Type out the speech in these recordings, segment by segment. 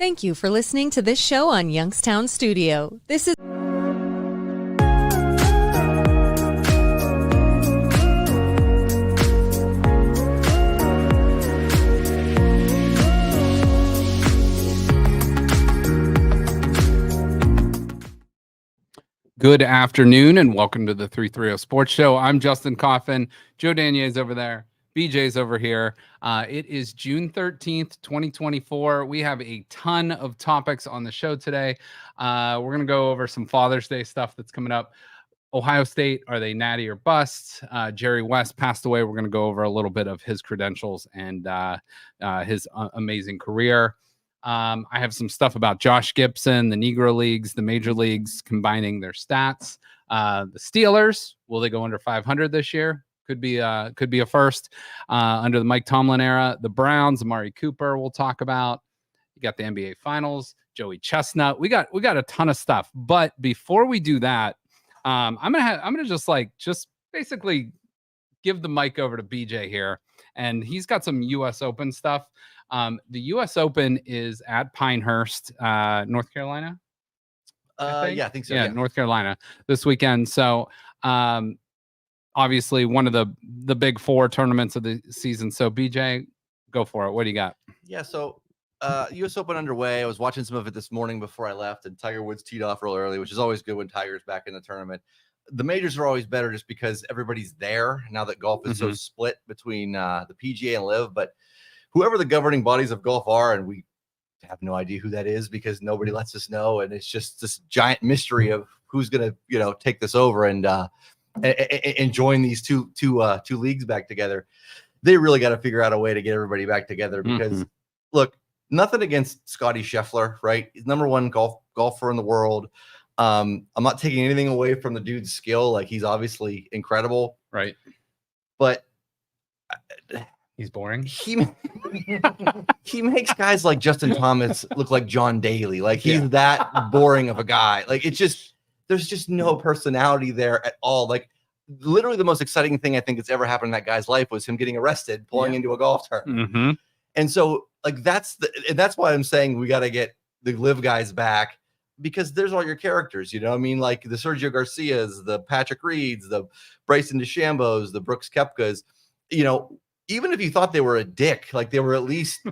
Thank you for listening to this show on Youngstown Studio. This is Good afternoon and welcome to the 330 Sports Show. I'm Justin Coffin. Joe Danier's over there. BJ's over here. It is June 13th, 2024. We have a ton of topics on the show today. We're going to go over some Father's Day stuff that's coming up. Ohio State, are they natty or bust? Jerry West passed away. We're going to go over a little bit of his credentials and his amazing career. I have some stuff about Josh Gibson, the Negro Leagues, the Major Leagues combining their stats. The Steelers, will they go under 500 this year? Could be a first under the Mike Tomlin era. The Browns, Amari Cooper, we'll talk about. You got the NBA Finals, Joey Chestnut. We got a ton of stuff. But before we do that, I'm gonna just basically give the mic over to BJ here, and he's got some U.S. Open stuff. The U.S. Open is at Pinehurst, North Carolina. I think so. Yeah, North Carolina this weekend. So, obviously one of the big four tournaments of the season. So, BJ, go for it. What do you got? Yeah. So, U.S. Open underway. I was watching some of it this morning before I left, and Tiger Woods teed off real early, which is always good when Tiger's back in the tournament. The majors are always better just because everybody's there now that golf is so split between the PGA and LIV, but whoever the governing bodies of golf are, and we have no idea who that is because nobody lets us know, and it's just this giant mystery of who's going to, take this over and join these two leagues back together. They really got to figure out a way to get everybody back together because, look, nothing against Scotty Scheffler, right? He's number one golfer in the world. I'm not taking anything away from the dude's skill; like he's obviously incredible, right? But he's boring. He makes guys like Justin Thomas look like John Daly. Like he's that boring of a guy. Like there's just no personality there at all. Like literally the most exciting thing I think that's ever happened in that guy's life was him getting arrested pulling into a golf tournament. And so like that's why I'm saying we got to get the LIV guys back because there's all your characters, I mean, like the Sergio Garcias, the Patrick Reeds, the Bryson DeChambeaus, the Brooks Koepkas, even if you thought they were a dick, like they were at least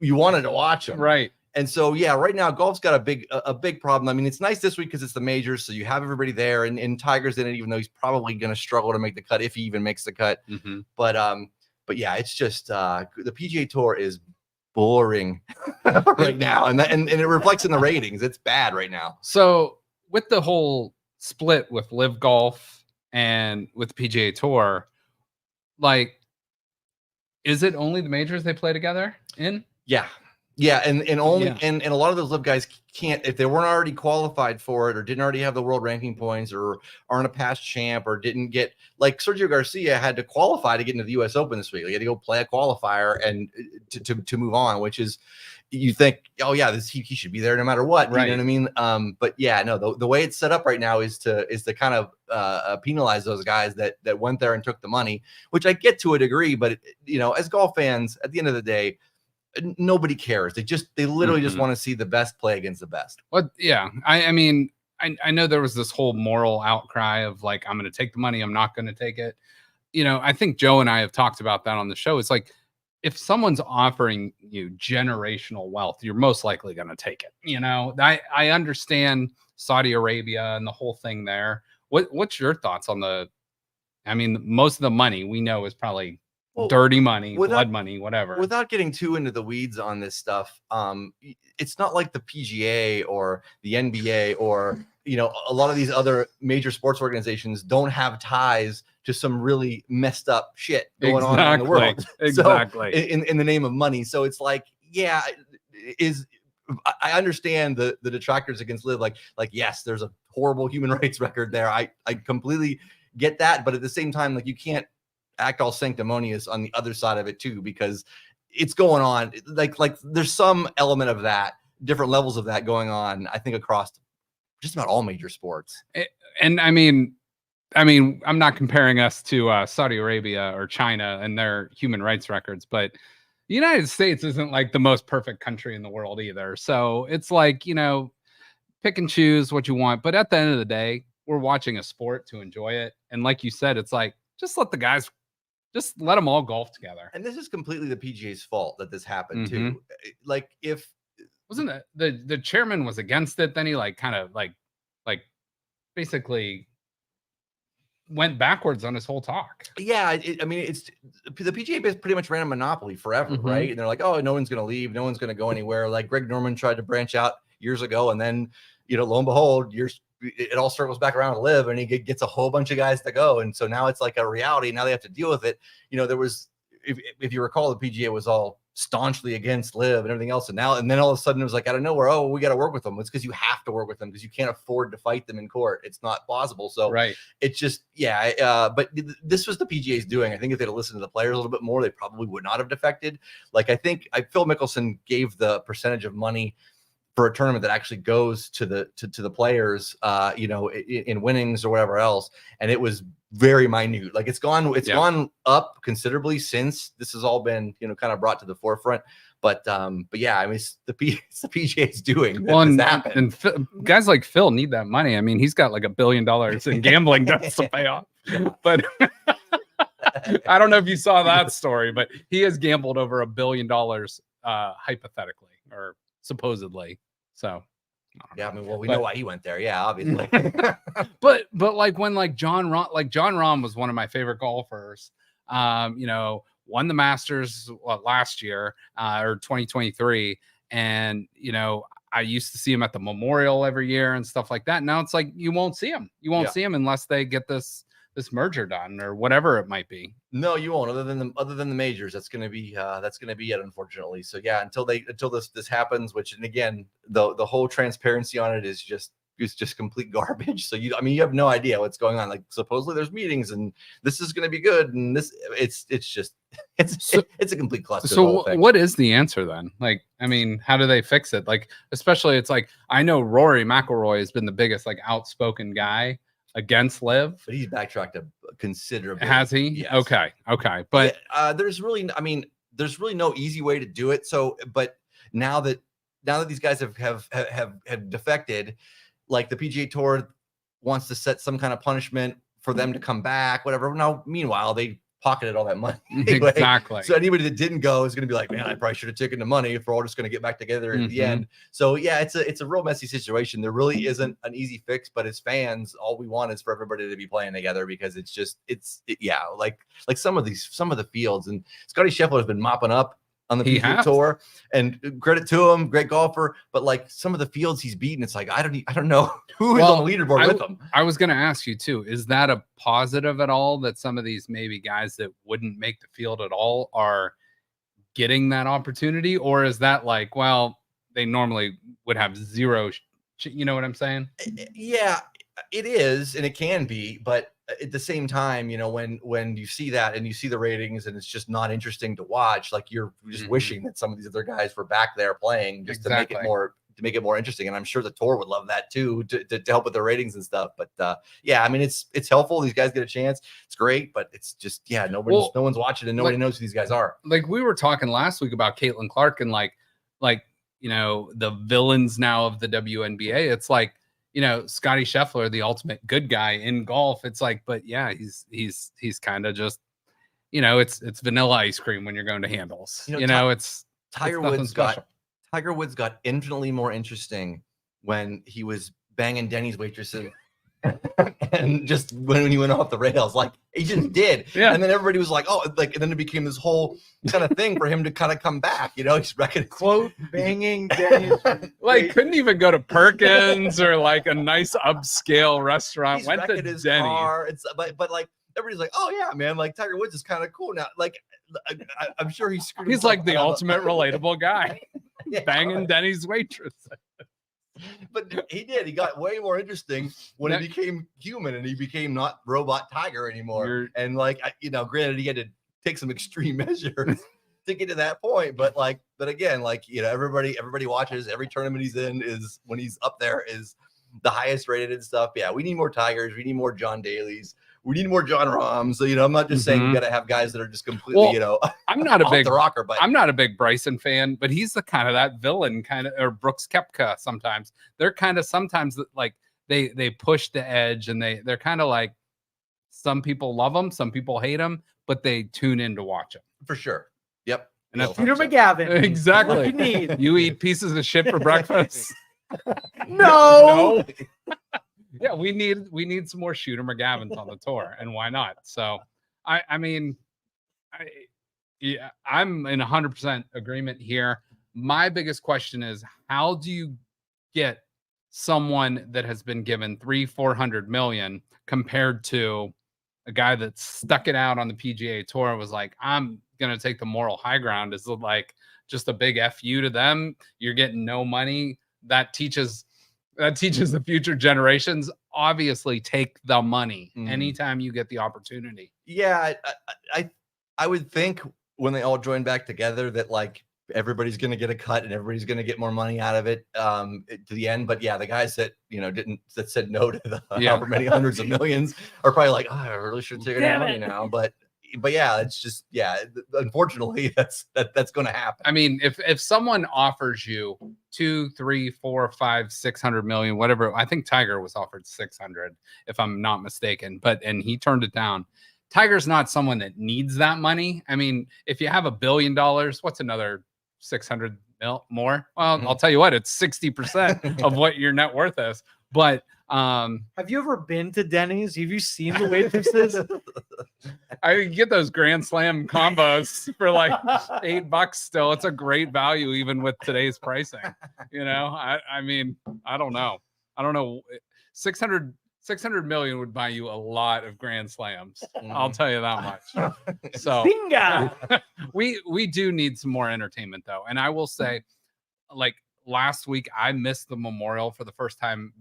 you wanted to watch them. Right. And so, right now golf's got a big problem. I mean, it's nice this week because it's the majors. So you have everybody there and Tiger's in it, even though he's probably going to struggle to make the cut if he even makes the cut. But yeah, it's just the PGA Tour is boring right now. And it reflects in the ratings. It's bad right now. So with the whole split with LIV Golf and with the PGA Tour, like, is it only the majors they play together in? Yeah. And a lot of those LIV guys can't, if they weren't already qualified for it or didn't already have the world ranking points or aren't a past champ or didn't get, like Sergio Garcia had to qualify to get into the U.S. Open this week. He had to go play a qualifier and to move on, which is, you think, oh yeah, he should be there no matter what. Right. You know what I mean? But yeah, no, the way it's set up right now is to kind of penalize those guys that went there and took the money, which I get to a degree, but as golf fans, at the end of the day, nobody cares. They literally just want to see the best play against the best. Well, yeah. I mean, I know there was this whole moral outcry of like, I'm going to take the money. I'm not going to take it. I think Joe and I have talked about that on the show. It's like, if someone's offering you generational wealth, you're most likely going to take it. I understand Saudi Arabia and the whole thing there. What's your thoughts on most of the money we know is probably dirty money, blood money, whatever. Without getting too into the weeds on this stuff, it's not like the PGA or the NBA or a lot of these other major sports organizations don't have ties to some really messed up shit going on in the world. Exactly. So, in the name of money. So it's like, yeah, I understand the detractors against LIV. Like yes, there's a horrible human rights record there. I completely get that, but at the same time, like you can't act all sanctimonious on the other side of it too, because it's going on. Like there's some element of that, different levels of that going on, I think, across just about all major sports. And I mean, I'm not comparing us to Saudi Arabia or China and their human rights records, but the United States isn't like the most perfect country in the world either. So it's like, pick and choose what you want. But at the end of the day, we're watching a sport to enjoy it. And like you said, it's like, just let them all golf together. And this is completely the PGA's fault that this happened Mhm. too. Like if Wasn't it the chairman was against it, then he like kind of like basically went backwards on his whole talk. Yeah, I mean, it's the PGA pretty much ran a monopoly forever, Mhm. right? And they're like, oh, no one's going to leave, no one's going to go anywhere. Like Greg Norman tried to branch out years ago, and then lo and behold, it all circles back around to Live, and he gets a whole bunch of guys to go, and so now it's like a reality. Now they have to deal with it. There was, if you recall, the PGA was all staunchly against Live and everything else, and then all of a sudden it was like out of nowhere, oh, we got to work with them. It's because you have to work with them because you can't afford to fight them in court. It's not plausible. So right, it's just but this was the PGA's doing. I think if they'd listened to the players a little bit more, they probably would not have defected. Like I think Phil Mickelson gave the percentage of money for a tournament that actually goes to the players, in winnings or whatever else, and it was very minute. Like it's gone up considerably since this has all been kind of brought to the forefront. But yeah, I mean, it's the PGA's doing. Well, and guys like Phil need that money. I mean, he's got like $1 billion in gambling debts to pay off. But I don't know if you saw that story, but he has gambled over $1 billion, hypothetically or supposedly. So, yeah, I mean, well, we know why he went there. Yeah, obviously. but like when John Rahm was one of my favorite golfers. Won the Masters last year or 2023, and I used to see him at the Memorial every year and stuff like that. Now it's like you won't see him. You won't see him unless they get this merger done or whatever it might be. No, you won't. Other than the majors, that's going to be it, unfortunately. So yeah, until this happens, which, and again, the whole transparency on it is just complete garbage. So you have no idea what's going on. Like supposedly there's meetings and this is going to be good, and it's a complete cluster. So what is the answer then? Like, I mean, how do they fix it? Like, especially it's like I know Rory McIlroy has been the biggest outspoken guy against Live, but he's backtracked considerably. Has he? Yes. Okay, but there's really no easy way to do it. So, but now that these guys have defected, like the PGA Tour wants to set some kind of punishment for them to come back, whatever. Now, meanwhile, they pocketed all that money. Anyway. Exactly. So anybody that didn't go is going to be like, man, I probably should have taken the money if we're all just going to get back together at the end. So yeah, it's a real messy situation. There really isn't an easy fix, but as fans, all we want is for everybody to be playing together, because like some of the fields, and Scotty Scheffler has been mopping up on the PGA Tour, and credit to him, great golfer. But like some of the fields he's beaten, it's like I don't know who is on the leaderboard with him. I was going to ask you too: is that a positive at all that some of these maybe guys that wouldn't make the field at all are getting that opportunity, or is that like, well, they normally would have zero? You know what I'm saying? Yeah, it is, and it can be, but at the same time, when you see that and you see the ratings and it's just not interesting to watch, like you're just wishing that some of these other guys were back there playing just to make it more interesting. And I'm sure the tour would love that too, to help with the ratings and stuff. But yeah, I mean, it's helpful. These guys get a chance. It's great, but it's just, no one's watching and nobody knows who these guys are. Like we were talking last week about Caitlin Clark and like, the villains now of the WNBA. It's like, Scotty Scheffler, the ultimate good guy in golf. It's like, but yeah, he's kind of just, it's vanilla ice cream when you're going to handles. It's Tiger Woods got infinitely more interesting when he was banging Denny's waitresses and just when he went off the rails, like he just did. Yeah. And then everybody was like, oh, like, and then it became this whole kind of thing for him to kind of come back, he's reckoning quote banging Denny's. Like couldn't even go to Perkins or like a nice upscale restaurant. Went to his Denny's. Car. But like everybody's like, oh yeah, man, like Tiger Woods is kind of cool now. Like I'm sure he's like the ultimate relatable guy. Banging Denny's waitress. But he got way more interesting when he became human and he became not robot Tiger anymore. And like, granted, he had to take some extreme measures to get to that point. But again, everybody watches every tournament he's in is when he's up there is the highest rated and stuff. Yeah, we need more Tigers. We need more John Daly's. we need more John Rahm. So, I'm not just saying we got to have guys that are just completely, I'm not a off big the rocker, but I'm not a big Bryson fan, but he's the kind of that villain kind of, or Brooks Koepka. Sometimes they're kind of like they push the edge, and they're kind of like, some people love them, some people hate them, but they tune in to watch them for sure. Yep. And that's Peter McGavin. exactly What you need. You eat pieces of shit for breakfast. No. Yeah, we need some more Shooter McGavins on the tour, and why not? So I'm in 100% agreement here. My biggest question is, how do you get someone that has been given 300-400 million compared to a guy that stuck it out on the PGA Tour and was like, I'm gonna take the moral high ground? Is like just a big fu to them? You're getting no money. That teaches the future generations, obviously, take the money anytime you get the opportunity. Yeah, I would think when they all join back together that like everybody's going to get a cut and everybody's going to get more money out of it to the end. But yeah, the guys that that said no to the however many hundreds of millions are probably like, I really should take that money now. But yeah, it's just, unfortunately that's going to happen. I mean, if someone offers you 2, 3, 4, 5, 600 million, whatever, I think Tiger was offered 600, if I'm not mistaken, and he turned it down. Tiger's not someone that needs that money. I mean, if you have $1 billion, what's another 600 mil more? Well, I'll tell you what, it's 60% of what your net worth is. But have you ever been to Denny's? Have you seen the waitresses? I get those Grand Slam combos for like $8 still. It's a great value even with today's pricing. I mean, I don't know. 600 million would buy you a lot of Grand Slams. I'll tell you that much. So we do need some more entertainment though. And I will say, like last week, I missed the Memorial for the first time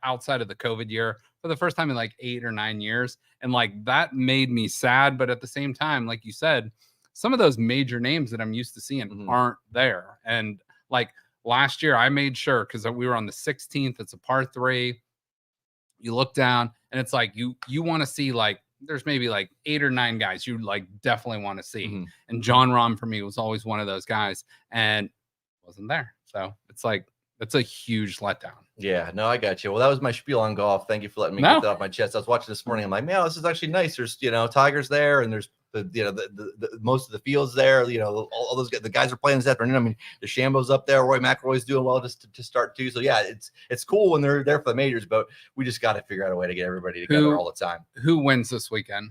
outside of the COVID year, for the first time in like 8 or 9 years. And like that made me sad. But at the same time, like you said, some of those major names that I'm used to seeing aren't there. And like last year, I made sure, because we were on the 16th, it's a par 3. You look down and it's like you want to see, like there's maybe like 8 or 9 guys you like definitely want to see. And John Rahm for me was always one of those guys, and wasn't there. So it's like, it's a huge letdown. Yeah, no, I got you. Well, that was my spiel on golf. Thank you for letting me get that off my chest. I was watching this morning. I'm like, man, this is actually nice. There's, Tiger's there, and there's the most of the fields there. All those the guys are playing this afternoon. I mean, DeChambeau's up there. Roy McIlroy's doing well just to start too. So yeah, it's cool when they're there for the majors, but we just got to figure out a way to get everybody together all the time. Who wins this weekend?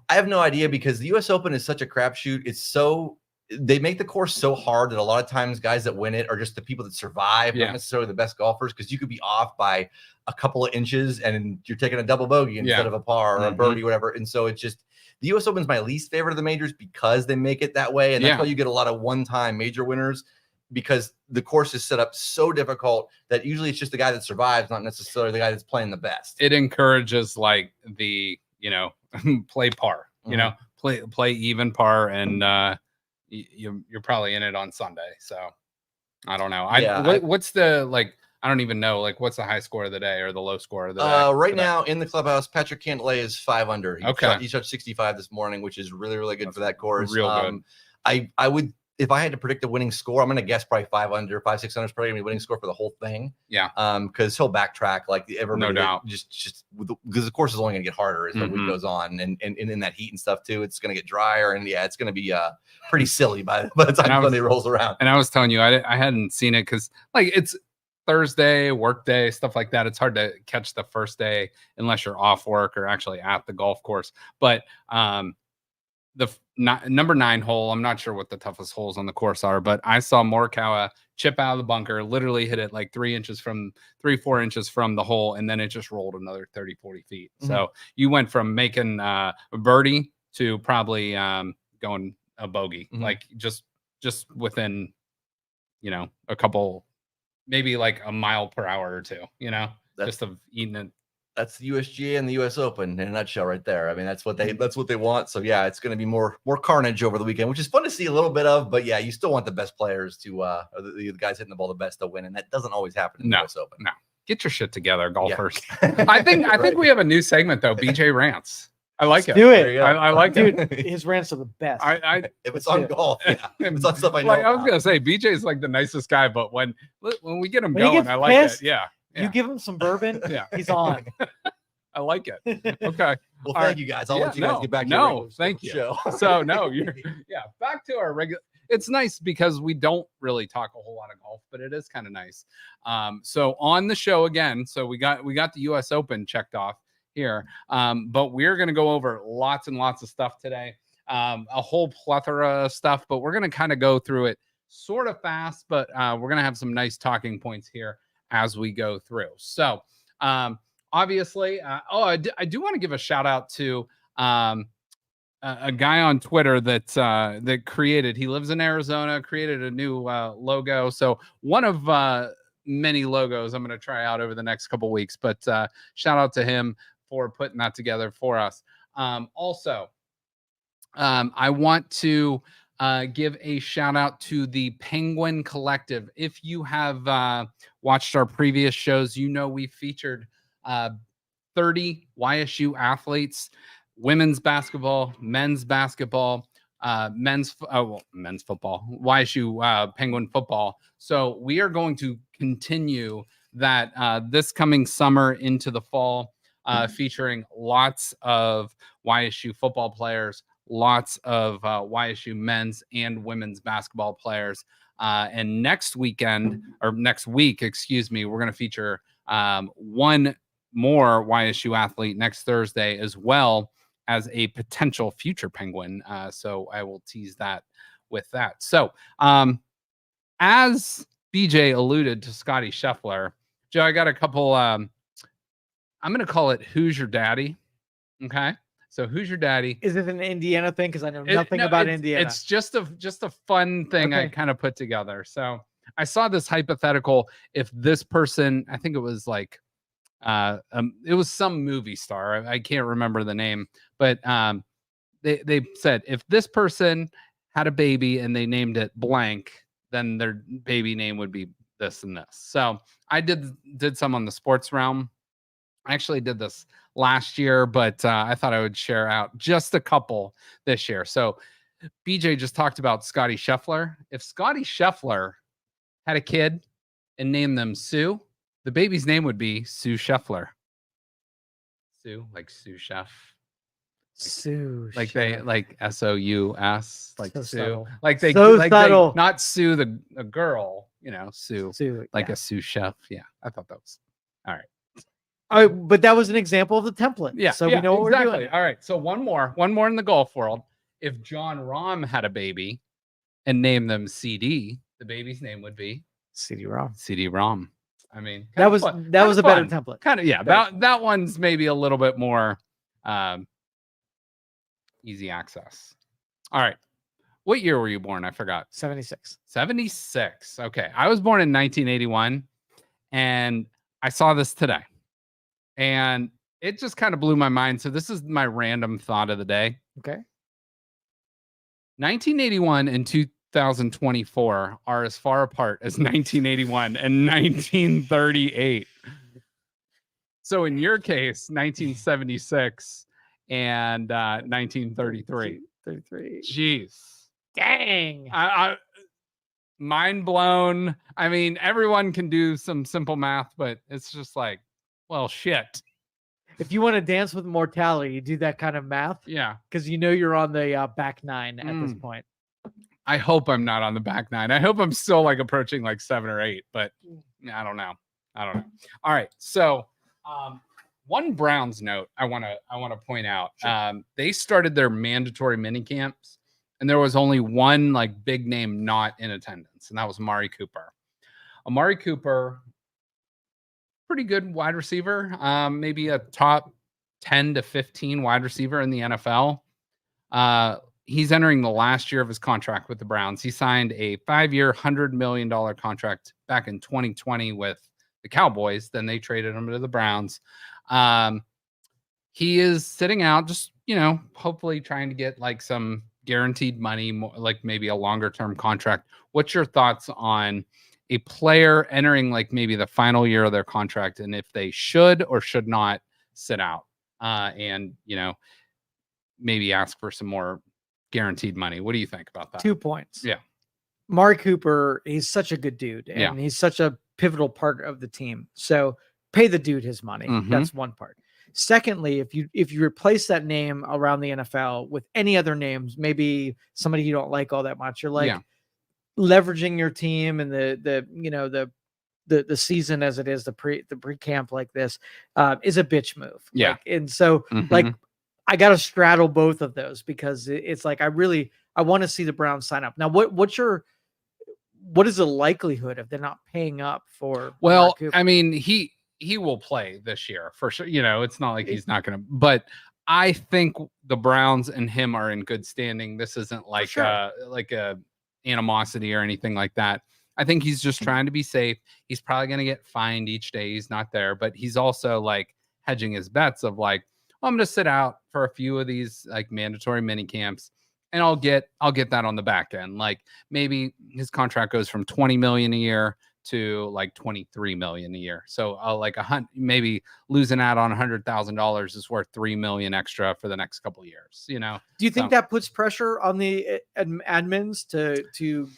I have no idea, because the U.S. Open is such a crapshoot. They make the course so hard that a lot of times guys that win it are just the people that survive, not necessarily the best golfers, because you could be off by a couple of inches and you're taking a double bogey instead of a par or a birdie, whatever. And so it's just, the U.S. Open is my least favorite of the majors because they make it that way. And that's why you get a lot of one-time major winners, because the course is set up so difficult that usually it's just the guy that survives, not necessarily the guy that's playing the best. It encourages like the, play par, play even par, and you're probably in it on Sunday. So I don't know. What's the, like, I don't even know, like, what's the high score of the day or the low score of the day? Right now in the clubhouse, Patrick Cantlay is 5 under. He shot 65 this morning, which is really, really good for that course. Real good. I would, if I had to predict a winning score, I'm going to guess probably 5 under, 5, 6 under is probably going to be a winning score for the whole thing. Yeah. Because he'll backtrack like everybody. No doubt. Just because the course is only going to get harder as the week goes on, and in that heat and stuff too, it's going to get drier, and it's going to be pretty silly by the time Sunday rolls around. And I was telling you, I hadn't seen it because like it's Thursday, work day, stuff like that. It's hard to catch the first day unless you're off work or actually at the golf course. But the number 9 hole, I'm not sure what the toughest holes on the course are, but I saw Morikawa chip out of the bunker, literally hit it like 3, 4 inches from the hole, and then it just rolled another 30, 40 feet. So you went from making a birdie to probably going a bogey, like just within, a couple, maybe like a mile per hour or 2, just of eating it. That's the USGA and the US Open in a nutshell right there. I mean, that's what they want. So yeah, it's going to be more carnage over the weekend, which is fun to see a little bit of, but yeah, you still want the best players to, the guys hitting the ball the best to win. And that doesn't always happen in the US Open. No, get your shit together, golfers. Yeah. I think we have a new segment though. BJ Rants. I like Let's it. do There it. you go. I like Dude, it. his rants are the best. I If it's Let's on do it. golf, yeah. If it's on stuff I know. like I was about. gonna say, BJ's like the nicest guy, but when we get him When he going, gets I like pissed, it. Yeah, You give him some bourbon, Yeah. he's on. I like it. Okay. Well, All thank right. you guys. I'll Yeah, let you guys no, get back to no, your regular thank you. show. So no, you're back to our regular. It's nice because we don't really talk a whole lot of golf, but it is kind of nice. So on the show again, so we got the US Open checked off here. But we're gonna go over lots and lots of stuff today. A whole plethora of stuff, but we're gonna kind of go through it sort of fast, but we're gonna have some nice talking points here as we go through. So obviously, I do want to give a shout out to a guy on Twitter that created. He lives in Arizona, created a new logo. So one of many logos I'm going to try out over the next couple weeks. But shout out to him for putting that together for us. Also, I want to give a shout out to the Penguin Collective. If you have watched our previous shows, you know we featured 30 YSU athletes, women's basketball, men's basketball, men's football, YSU Penguin football. So we are going to continue that this coming summer into the fall, featuring lots of YSU football players, lots of YSU men's and women's basketball players. And next week, excuse me, we're going to feature one more YSU athlete next Thursday, as well as a potential future Penguin. So I will tease that with that. So as BJ alluded to Scotty Scheffler, Joe, I got a couple, I'm going to call it Who's Your Daddy? Okay. So Who's Your Daddy? Is it an Indiana thing? Because I know nothing about Indiana. It's just a fun thing I kind of put together. So I saw this hypothetical. If this person, I think it was like, it was some movie star. I can't remember the name, but they said if this person had a baby and they named it blank, then their baby name would be this and this. So I did some on the sports realm. I actually did this last year, but I thought I would share out just a couple this year. So BJ just talked about Scotty Scheffler. If Scotty Scheffler had a kid and named them Sue, the baby's name would be Sue Scheffler. Sue, like Sue Chef. Sue. Like they like SOUS, like So Sue. subtle. Like they So like subtle. they not Sue a girl, Sue. Sue, Like yeah. a sous chef. Yeah. I thought that was all right. All right, but that was an example of the template. Yeah. So we know what we're doing. All right. So one more in the golf world. If John Rahm had a baby and named them CD, the baby's name would be CD-ROM. CD-ROM. I mean, That was a better template. Kind of, yeah. That one's maybe a little bit more easy access. All right. What year were you born? I forgot. 76. 76. Okay. I was born in 1981, and I saw this today, and it just kind of blew my mind. So this is my random thought of the day. Okay. 1981 and 2024 are as far apart as 1981 and 1938. So in your case, 1976 and 1933. 33. Jeez. Dang. I mind blown. I mean, everyone can do some simple math, but it's just like, well, shit. If you want to dance with mortality, you do that kind of math Yeah. because you're on the back nine at this point. I hope I'm not on the back nine. I hope I'm still like approaching like 7 or 8, but I don't know. All right. So one Browns note I want to point out. Sure. They started their mandatory mini camps, and there was only one like big name not in attendance, and that was Amari Cooper. Amari Cooper, pretty good wide receiver, maybe a top 10 to 15 wide receiver in the NFL. He's entering the last year of his contract with the Browns. He signed a 5-year, $100 million contract back in 2020 with the Cowboys. Then they traded him to the Browns. He is sitting out, just, hopefully trying to get like some guaranteed money, more, like maybe a longer term contract. What's your thoughts on a player entering like maybe the final year of their contract, and if they should or should not sit out? And maybe ask for some more guaranteed money. What do you think about that? 2 points. Yeah. Amari Cooper, he's such a good dude, and he's such a pivotal part of the team. So pay the dude his money. That's one part. Secondly, if you replace that name around the NFL with any other names, maybe somebody you don't like all that much, you're like leveraging your team and the season as it is, the pre-camp like this is a bitch move. Yeah. Like, and so like I got to straddle both of those because it's like I want to see the Browns sign up. Now, what is the likelihood of they're not paying up for? Well, I mean, he will play this year for sure. It's not like he's not going to, but I think the Browns and him are in good standing. This isn't like a animosity or anything like that. I think he's just trying to be safe. He's probably going to get fined each day he's not there, but he's also like hedging his bets of like, well, I'm going to sit out for a few of these like mandatory mini camps and I'll get that on the back end. Like maybe his contract goes from 20 million a year to like 23 million a year. So maybe losing out on $100,000 is worth 3 million extra for the next couple of years. Do you think that puts pressure on the admins to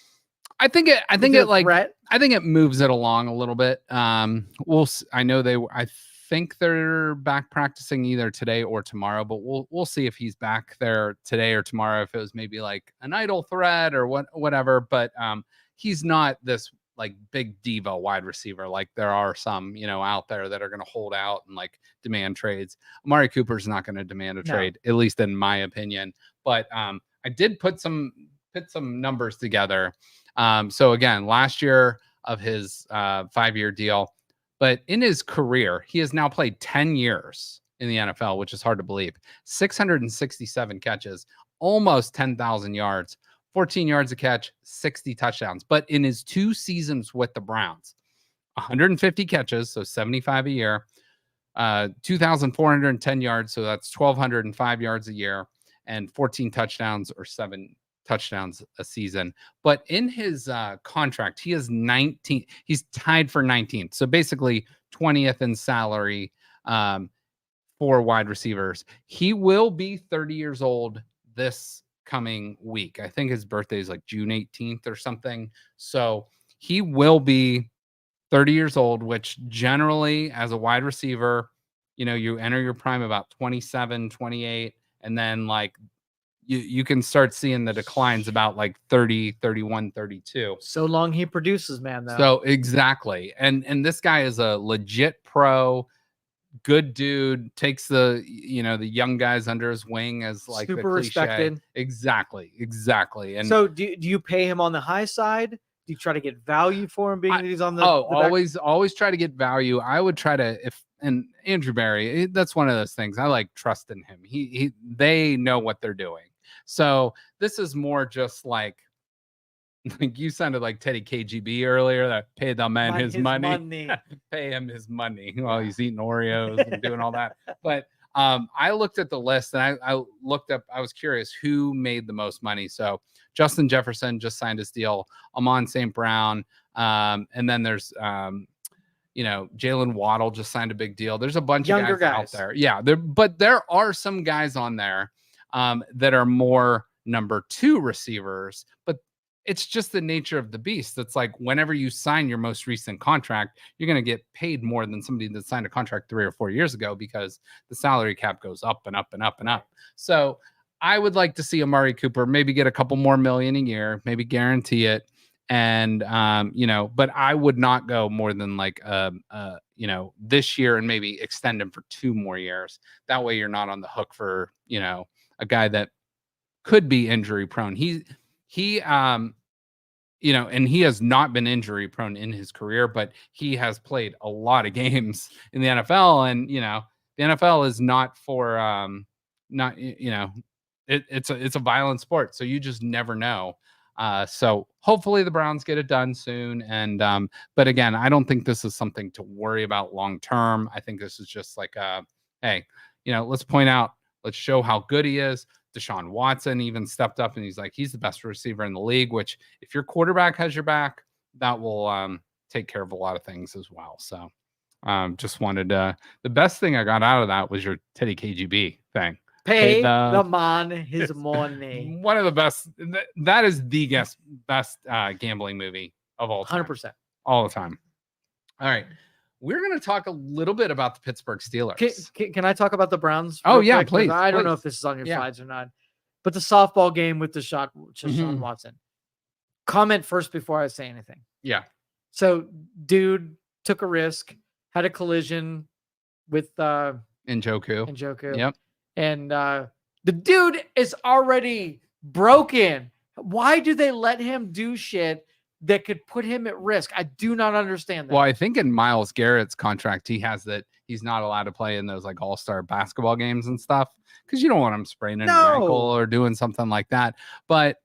I think it moves it along a little bit. I think they're back practicing either today or tomorrow, but we'll see if he's back there today or tomorrow, if it was maybe like an idle threat or whatever. But he's not this like big diva wide receiver like there are some out there that are going to hold out and like demand trades. Amari Cooper's not going to demand a trade, at least in my opinion. But I did put some numbers together. So again, last year of his 5-year deal, but in his career, he has now played 10 years in the NFL, which is hard to believe. 667 catches, almost 10,000 yards, 14 yards a catch, 60 touchdowns. But in his 2 seasons with the Browns, 150 catches, so 75 a year, 2,410 yards, so that's 1,205 yards a year, and 14 touchdowns or 7 touchdowns a season. But in his contract, he is 19. He's tied for 19th. So basically 20th in salary for wide receivers. He will be 30 years old this coming week. I think his birthday is like June 18th or something. So he will be 30 years old, which generally as a wide receiver, you enter your prime about 27, 28, and then like you can start seeing the declines about like 30, 31, 32. So long he produces, man, though. So exactly. And this guy is a legit pro, good dude, takes the young guys under his wing as like super the cliche. respected. Exactly. And so do you pay him on the high side? Do you try to get value for him being that he's on the always try to get value. I would try to and Andrew Berry, that's one of those things. I like trust in him. They know what they're doing. So this is more just like you sounded like Teddy KGB earlier that paid the man his money. Pay him his money while he's eating Oreos and doing all that. But I looked at the list and I looked up, I was curious who made the most money. So Justin Jefferson just signed his deal. Amon St. Brown. And then there's Jalen Waddle just signed a big deal. There's a bunch of guys out there. Yeah. But there are some guys on there that are more number 2 receivers, but it's just the nature of the beast. It's like whenever you sign your most recent contract, you're going to get paid more than somebody that signed a contract 3 or 4 years ago because the salary cap goes up and up and up and up. So I would like to see Amari Cooper maybe get a couple more million a year, maybe guarantee it. And, but I would not go more than like, this year and maybe extend him for 2 more years. That way you're not on the hook for, a guy that could be injury prone. And he has not been injury prone in his career, but he has played a lot of games in the NFL. And, the NFL is not for, it's a violent sport. So you just never know. So hopefully the Browns get it done soon. And, but again, I don't think this is something to worry about long-term. I think this is just like, hey, let's point out, let's show how good he is. Deshaun Watson even stepped up and he's the best receiver in the league, which if your quarterback has your back, that will take care of a lot of things as well. So just wanted the best thing I got out of that was your Teddy KGB thing. Pay the man his money. One of the best. That is the best gambling movie of all time. 100%. All the time. All right. We're going to talk a little bit about the Pittsburgh Steelers. Can I talk about the Browns? Oh, yeah, quick? please. I don't know if this is on your slides or not, but the softball game with Deshaun Watson. Comment first before I say anything. Yeah. So, dude took a risk, had a collision with Njoku. Yep. And the dude is already broken. Why do they let him do shit that could put him at risk? I do not understand that. Well, I think in Myles Garrett's contract, he has that he's not allowed to play in those like all-star basketball games and stuff because you don't want him spraining an ankle or doing something like that. But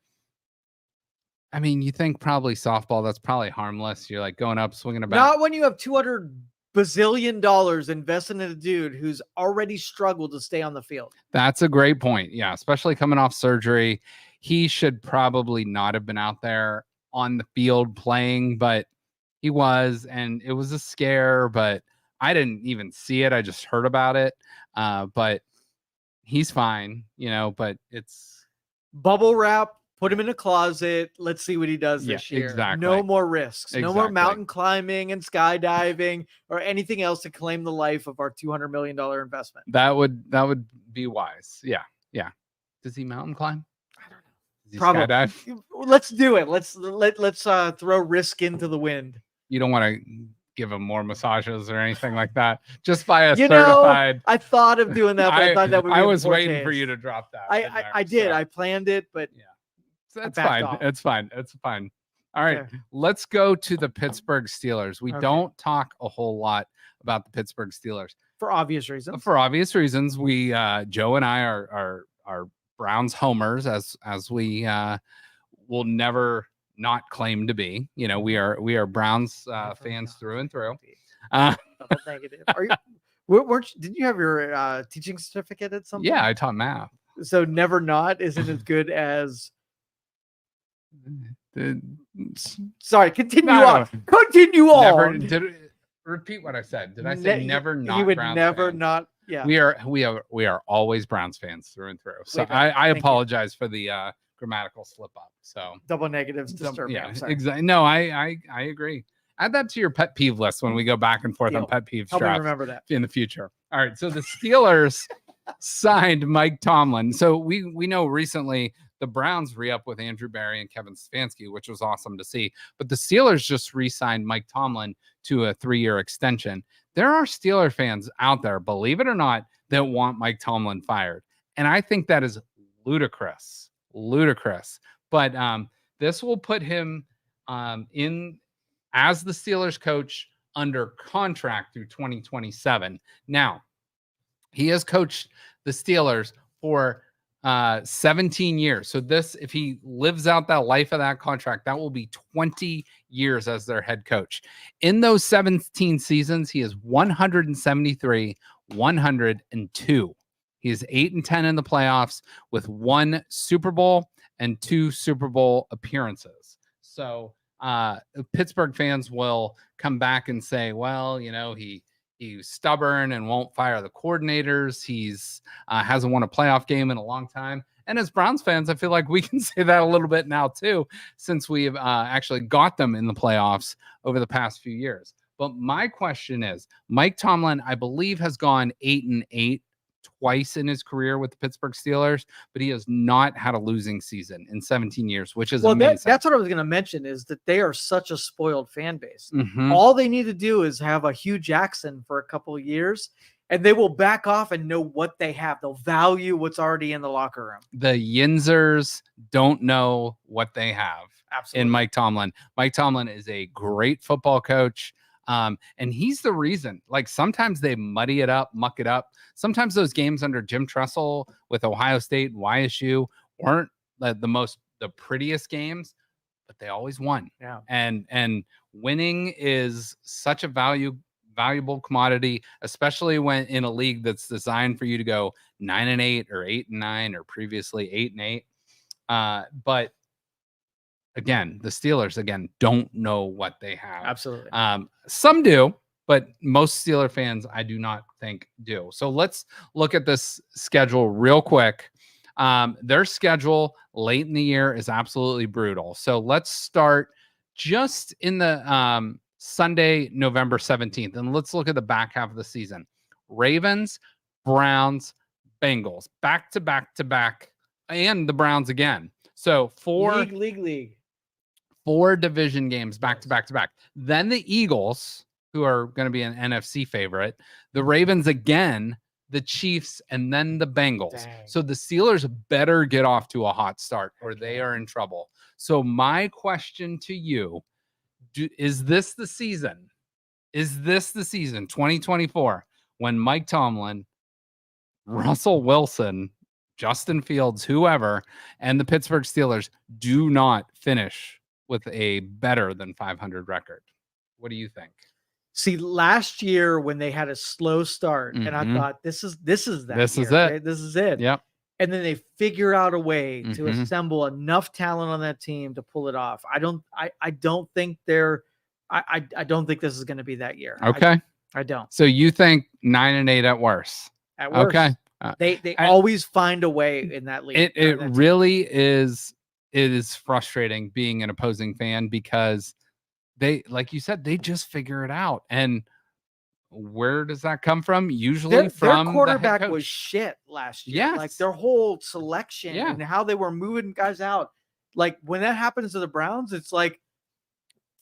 I mean, you think probably softball, that's probably harmless. You're like going up, swinging a bat. Not when you have $200 bazillion invested in a dude who's already struggled to stay on the field. That's a great point. Yeah, especially coming off surgery. He should probably not have been out there on the field playing, but he was, and it was a scare, but I didn't even see it. I just heard about it. But he's fine, but it's bubble wrap. Put him in a closet. Let's see what he does this year. Exactly. No more risks. No more mountain climbing and skydiving or anything else to claim the life of our $200 million investment. That would be wise. Yeah. Yeah. Does he mountain climb? I don't know. Probably. Skydive? Let's do it. Let's throw risk into the wind. You don't want to give him more massages or anything like that. Just by a certified. I thought of doing that, but I thought that would be I was waiting for you to drop that. I did. I planned it, but yeah. That's fine. It's fine. It's fine. All right. Yeah. Let's go to the Pittsburgh Steelers. We don't talk a whole lot about the Pittsburgh Steelers for obvious reasons. For obvious reasons, we Joe and I are Browns homers, as we will never not claim to be. We are Browns fans through and through. Negative. Are you? Did you have your teaching certificate at some point? Yeah, I taught math. So never not isn't as good as. Sorry, continue on. Continue on. Repeat what I said. Did I say never not? You would Browns never fans? not. Yeah. We are always Browns fans through and through. So I apologize for the grammatical slip up. So double negatives disturb. Yeah, exactly. No, I agree. Add that to your pet peeve list when we go back and forth on pet peeves. Help me remember that in the future. All right. So the Steelers signed Mike Tomlin. So we know recently the Browns re-up with Andrew Berry and Kevin Stefanski, which was awesome to see. But the Steelers just re-signed Mike Tomlin to a 3-year extension. There are Steeler fans out there, believe it or not, that want Mike Tomlin fired. And I think that is ludicrous. But this will put him in as the Steelers coach under contract through 2027. Now, he has coached the Steelers for 17 years. So if he lives out that life of that contract, that will be 20 years as their head coach. In those 17 seasons, he is 173, 102. He is 8-10 in the playoffs with 1 Super Bowl and 2 Super Bowl appearances. So Pittsburgh fans will come back and say, well, he's stubborn and won't fire the coordinators. He's hasn't won a playoff game in a long time. And as Browns fans, I feel like we can say that a little bit now too, since we've actually got them in the playoffs over the past few years. But my question is, Mike Tomlin, I believe, has gone 8-8 twice in his career with the Pittsburgh Steelers, but he has not had a losing season in 17 years, which is amazing. That's what I was going to mention, is that they are such a spoiled fan base. Mm-hmm. All they need to do is have a Hugh Jackson for a couple of years, and they will back off and know what they have. They'll value what's already in the locker room. The Yinzers don't know what they have. Absolutely. In Mike Tomlin. Mike Tomlin is a great football coach. And he's the reason, like, sometimes they muck it up. Sometimes those games under Jim Tressel with Ohio State and YSU weren't the prettiest games, but they always won. Yeah. And winning is such a valuable commodity, especially when in a league that's designed for you to go 9-8 or 8-9 or previously 8-8. But again, the Steelers don't know what they have. Absolutely. Some do, but most Steeler fans, I do not think do. So let's look at this schedule real quick. Their schedule late in the year is absolutely brutal. So let's start just in the Sunday, November 17th, and let's look at the back half of the season. Ravens, Browns, Bengals, back to back to back, and the Browns again. So league. 4 division games back to back to back. Then the Eagles, who are going to be an NFC favorite, the Ravens again, the Chiefs, and then the Bengals. Dang. So the Steelers better get off to a hot start or they are in trouble. So my question to you, is this the season? Is this the season 2024 when Mike Tomlin, Russell Wilson, Justin Fields, whoever, and the Pittsburgh Steelers do not finish with a better than 500 record? What do you think? See, last year when they had a slow start, and I thought this is that. This year, is it. right? This is it. Yep. And then they figure out a way to assemble enough talent on that team to pull it off. I don't think I don't think this is going to be that year. Okay. I don't. So you think 9-8 at worst? At worst. Okay. They always find a way in that league. It really is. It is frustrating being an opposing fan because they, like you said, they just figure it out. And where does that come from? Usually from their quarterback the head coach. was shit last year. Yes. Like their whole selection and how they were moving guys out. Like when that happens to the Browns, it's like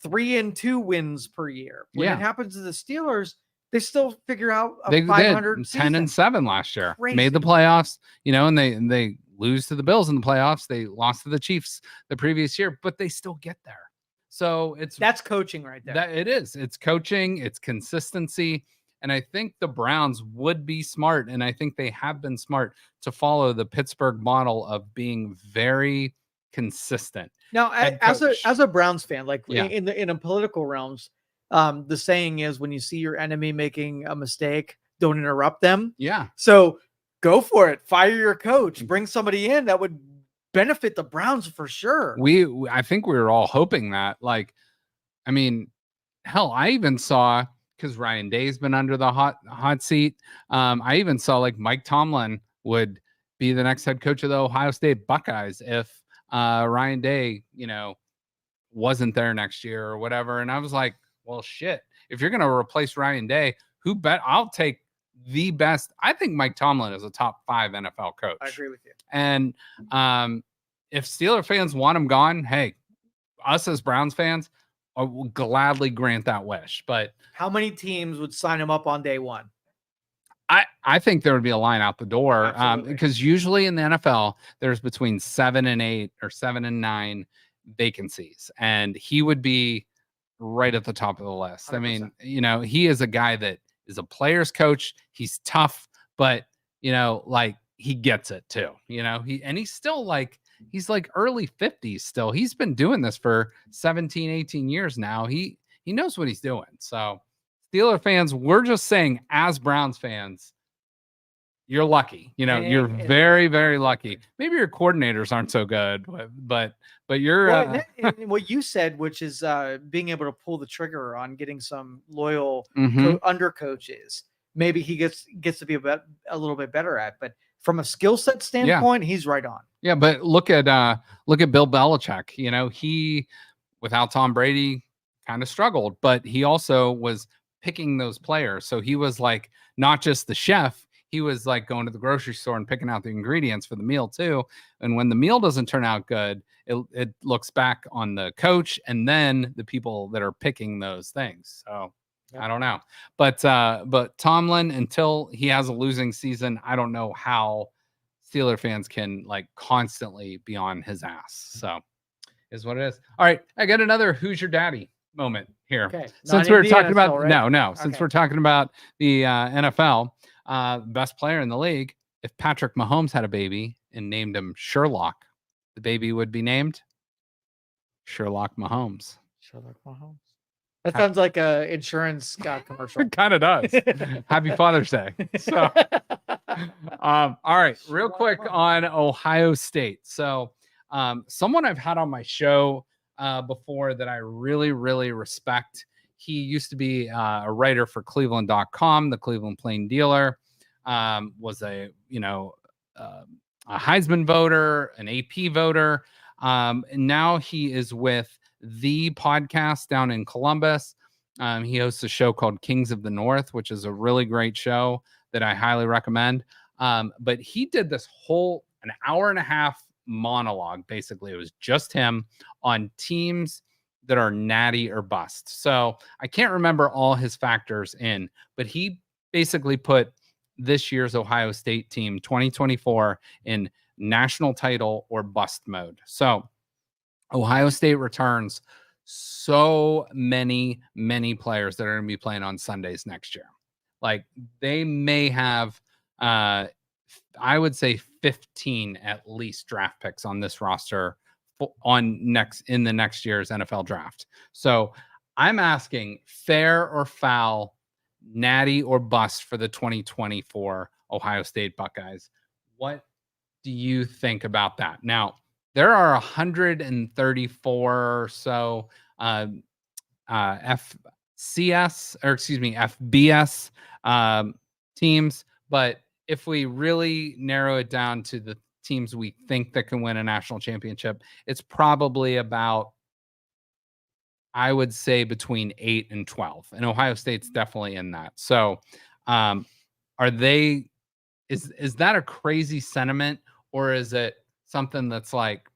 3-2 wins per year. When it happens to the Steelers, they still figure out a 500 10-7 last year. Crazy. Made the playoffs, and they lose to the Bills in the playoffs. They lost to the Chiefs the previous year, but they still get there. So that's coaching right there. That it is. It's coaching, it's consistency. And I think the Browns would be smart, and I think they have been smart to follow the Pittsburgh model of being very consistent. Now, as a Browns fan, like in a political realms, the saying is when you see your enemy making a mistake, don't interrupt them. Yeah. So go for it. Fire your coach. Bring somebody in that would benefit the Browns for sure. I think we were all hoping that. Like, I mean, hell, I even saw, because Ryan Day's been under the hot seat. I even saw like Mike Tomlin would be the next head coach of the Ohio State Buckeyes if Ryan Day, wasn't there next year or whatever. And I was like, well, shit, if you're going to replace Ryan Day, I'll take the best. I think Mike Tomlin is a top 5 NFL coach. I agree with you. And if Steeler fans want him gone, hey, us as Browns fans will gladly grant that wish. But how many teams would sign him up on day one? I think there would be a line out the door because usually in the NFL, there's between 7 and 8 or 7 and 9 vacancies. And he would be right at the top of the list. 100%. I mean, he is a guy that is a player's coach. He's tough, but, like he gets it too. He's still like, he's like early 50s still. He's been doing this for 17, 18 years now. He knows what he's doing. So Steeler fans, we're just saying as Browns fans, you're lucky. You're very, very lucky. Maybe your coordinators aren't so good, but you're and what you said, which is being able to pull the trigger on getting some loyal under coaches. Maybe he gets to be a little bit better at, but from a skill set standpoint, he's right on. Yeah, but look at Bill Belichick. He without Tom Brady kind of struggled, but he also was picking those players. So he was like not just the chef. He was like going to the grocery store and picking out the ingredients for the meal too. And when the meal doesn't turn out good, it looks back on the coach and then the people that are picking those things. So I don't know, but Tomlin, until he has a losing season, I don't know how Steeler fans can like constantly be on his ass. So is what it is. All right. I got another Who's Your Daddy moment here. Okay. Since we're talking NFL, about, right? Since we're talking about the NFL, best player in the league, if Patrick Mahomes had a baby and named him Sherlock, the baby would be named Sherlock Mahomes. Sherlock Mahomes. That sounds like a insurance commercial. It kind of does. Happy Father's Day. So, all right, real quick on Ohio State. So, someone I've had on my show before that I really, really respect. He used to be a writer for Cleveland.com, the Cleveland Plain Dealer. Was a Heisman voter, an AP voter. And now he is with the podcast down in Columbus. He hosts a show called Kings of the North, which is a really great show that I highly recommend. But he did this whole an hour and a half monologue. Basically, it was just him on teams that are natty or bust. So I can't remember all his factors in, but he basically put this year's Ohio State team 2024 in national title or bust mode. So Ohio State returns so many players that are going to be playing on Sundays next year. Like they may have, I would say 15 at least draft picks on this roster in the next year's NFL draft. So I'm asking fair or foul, natty or bust for the 2024 Ohio State Buckeyes. What do you think about that? Now, there are 134 or so FBS teams, but if we really narrow it down to the teams we think that can win a national championship, it's probably about, I would say, between 8 and 12, and Ohio State's definitely in that. So is that a crazy sentiment, or is it something that's like,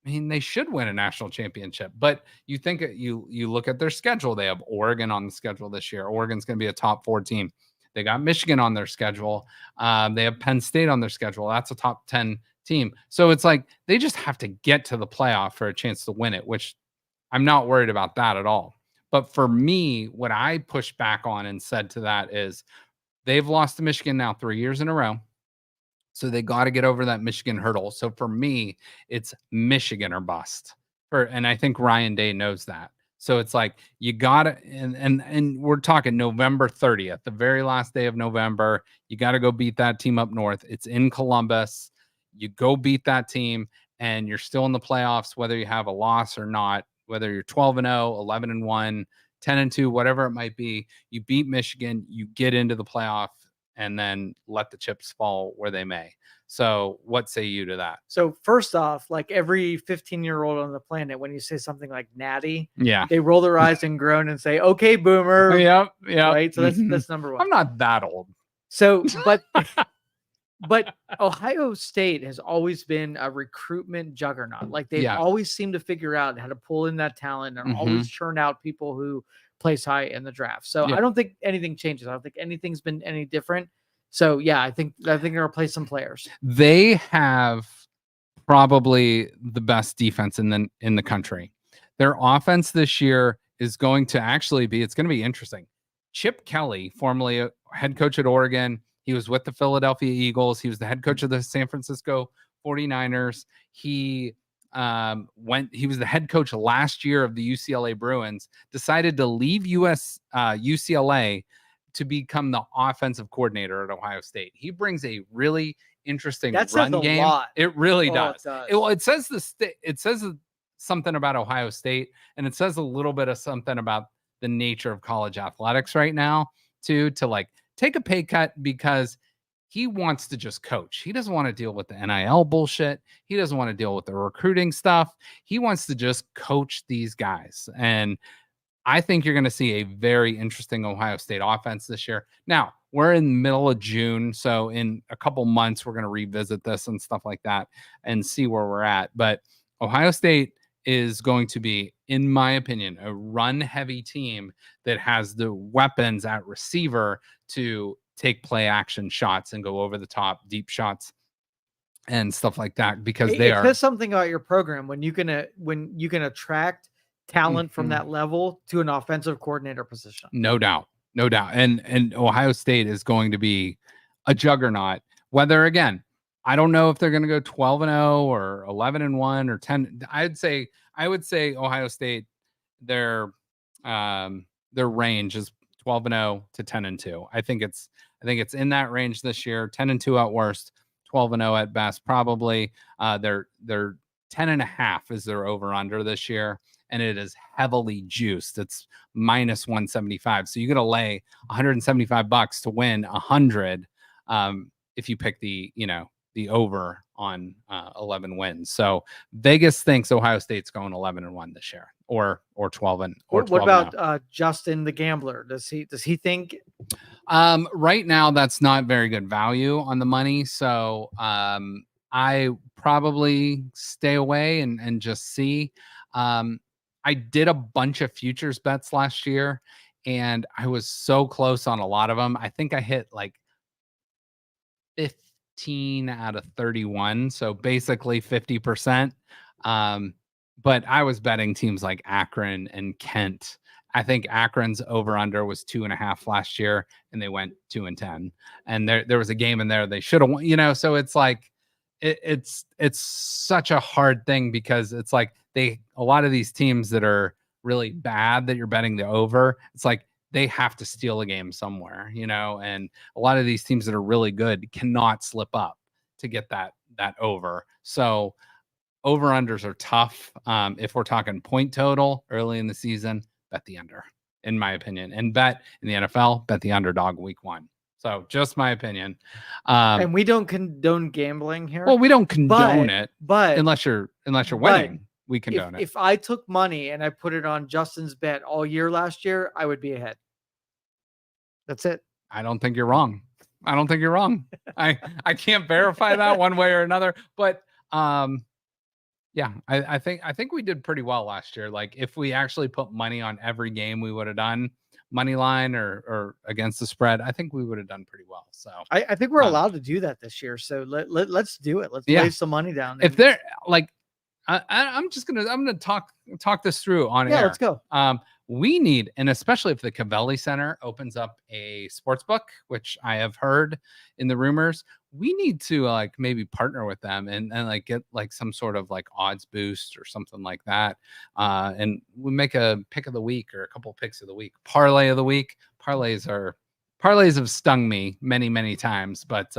I mean, they should win a national championship, but you think you look at their schedule, they have Oregon on the schedule this year. Oregon's going to be a top 4 team. They got Michigan on their schedule. They have Penn State on their schedule. That's a top 10 team. So it's like they just have to get to the playoff for a chance to win it, which I'm not worried about that at all. But for me, what I pushed back on and said to that is they've lost to Michigan now 3 years in a row. So they got to get over that Michigan hurdle. So for me, it's Michigan or bust. And I think Ryan Day knows that. So it's like you got to, and we're talking November 30th, the very last day of November. You got to go beat that team up north. It's in Columbus. You go beat that team, and you're still in the playoffs, whether you have a loss or not, whether you're 12-0, 11-1, 10-2, whatever it might be. You beat Michigan, you get into the playoff, and then let the chips fall where they may. So what say you to that? So first off, like every 15-year-old on the planet, when you say something like natty, yeah, they roll their eyes and groan and say, okay, boomer. Yep. Right. So that's number one. I'm not that old. So, but Ohio State has always been a recruitment juggernaut. Like they've always seemed to figure out how to pull in that talent and always churn out people who place high in the draft. So I don't think anything changes. I don't think anything's been any different. So yeah, I think they're going to replace some players. They have probably the best defense in the country. Their offense this year is going to actually be, it's going to be interesting. Chip Kelly, formerly a head coach at Oregon, he was with the Philadelphia Eagles. He was the head coach of the San Francisco 49ers. He was the head coach last year of the UCLA Bruins, decided to leave UCLA to become the offensive coordinator at Ohio State. He brings a really interesting run game. Lot. It really does. It says it says something about Ohio State, and it says a little bit of something about the nature of college athletics right now too, to like take a pay cut because he wants to just coach. He doesn't want to deal with the NIL bullshit. He doesn't want to deal with the recruiting stuff. He wants to just coach these guys. And I think you're going to see a very interesting Ohio State offense this year. Now, we're in the middle of June, so in a couple months, we're going to revisit this and stuff like that and see where we're at. But Ohio State is going to be, in my opinion, a run-heavy team that has the weapons at receiver to take play action shots and go over the top, deep shots and stuff like that, because it says something about your program when you can attract talent from that level to an offensive coordinator position. No doubt. And Ohio State is going to be a juggernaut. Whether, again, I don't know if they're going to go 12-0 or 11-1 or 10. I would say Ohio State, their range is 12-0 to 10-2. I think it's in that range this year. 10-2 at worst, 12-0 at best. Probably they're 10.5 is their over under this year. and it is heavily juiced. It's minus 175. So you're going to lay $175 to win 100 if you pick the over on 11 wins. So Vegas thinks Ohio State's going 11-1 this year, or 12 and or 12. What about Justin the gambler? Does he think? Right now, that's not very good value on the money. So I probably stay away and just see. I did a bunch of futures bets last year, and I was so close on a lot of them. I think I hit like 15 out of 31, so basically 50%. But I was betting teams like Akron and Kent. I think Akron's over under was 2.5 last year, and they went 2-10. And there was a game in there they should have won. So it's like it's such a hard thing, because it's like a lot of these teams that are really bad that you're betting the over, it's like they have to steal a game somewhere, and a lot of these teams that are really good cannot slip up to get that over. So over unders are tough. If we're talking point total early in the season, bet the under, in my opinion, and bet in the NFL, bet the underdog week 1. So just my opinion. And we don't condone gambling here. Well, we don't condone it, but unless you're winning, we condone it. If I took money and I put it on Justin's bet all year last year, I would be ahead. That's it. I don't think you're wrong. I can't verify that one way or another, but yeah, I think we did pretty well last year. Like, if we actually put money on every game we would have done, money line or against the spread, I think we would have done pretty well. So I think we're allowed to do that this year. So let's do it. Let's lay some money down. If they're like, I'm gonna talk this through on air. Yeah, let's go. We need, and especially if the Cavelli Center opens up a sports book, which I have heard in the rumors, we need to like maybe partner with them and like get like some sort of like odds boost or something like that. And we make a pick of the week or a couple of picks of the week, parlay of the week. Parlays have stung me many times, but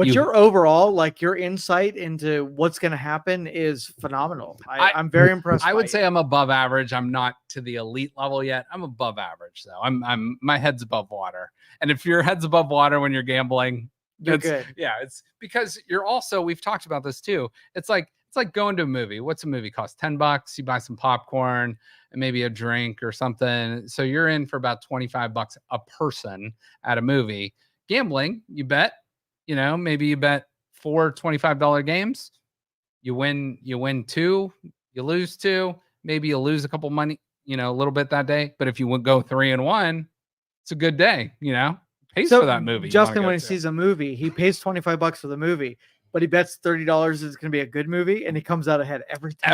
your overall, like your insight into what's going to happen is phenomenal. I'm very impressed. I would say I'm above average. I'm not to the elite level yet. I'm above average, though. I'm my head's above water. And if your head's above water when you're gambling, you're good. Yeah, it's because you're also, we've talked about this too. It's like going to a movie. What's a movie cost? $10. You buy some popcorn and maybe a drink or something. So you're in for about $25 a person at a movie. Gambling, you bet, maybe you bet 4 $25 games. You win 2, you lose 2, maybe you lose a couple money, a little bit that day. But if you would go 3-1, it's a good day, pays for that movie. Justin, when he sees a movie, he pays $25 for the movie, but he bets $30 it's going to be a good movie, and he comes out ahead every time.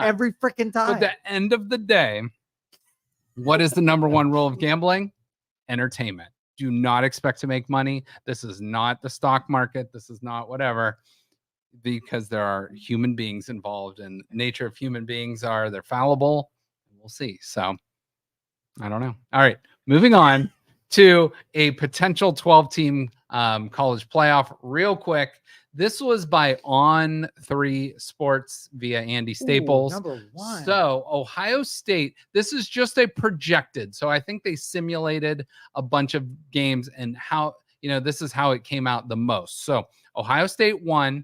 Every freaking time. At the end of the day, what is the number one rule of gambling? Entertainment. Do not expect to make money. This is not the stock market. This is not whatever, because there are human beings involved, and nature of human beings they're fallible. We'll see. So I don't know. All right, moving on to a potential 12-team college playoff real quick. This was by On3 Sports via Andy Staples. Number 1. So Ohio State, this is just a projected. So I think they simulated a bunch of games and how, this is how it came out the most. So Ohio State 1,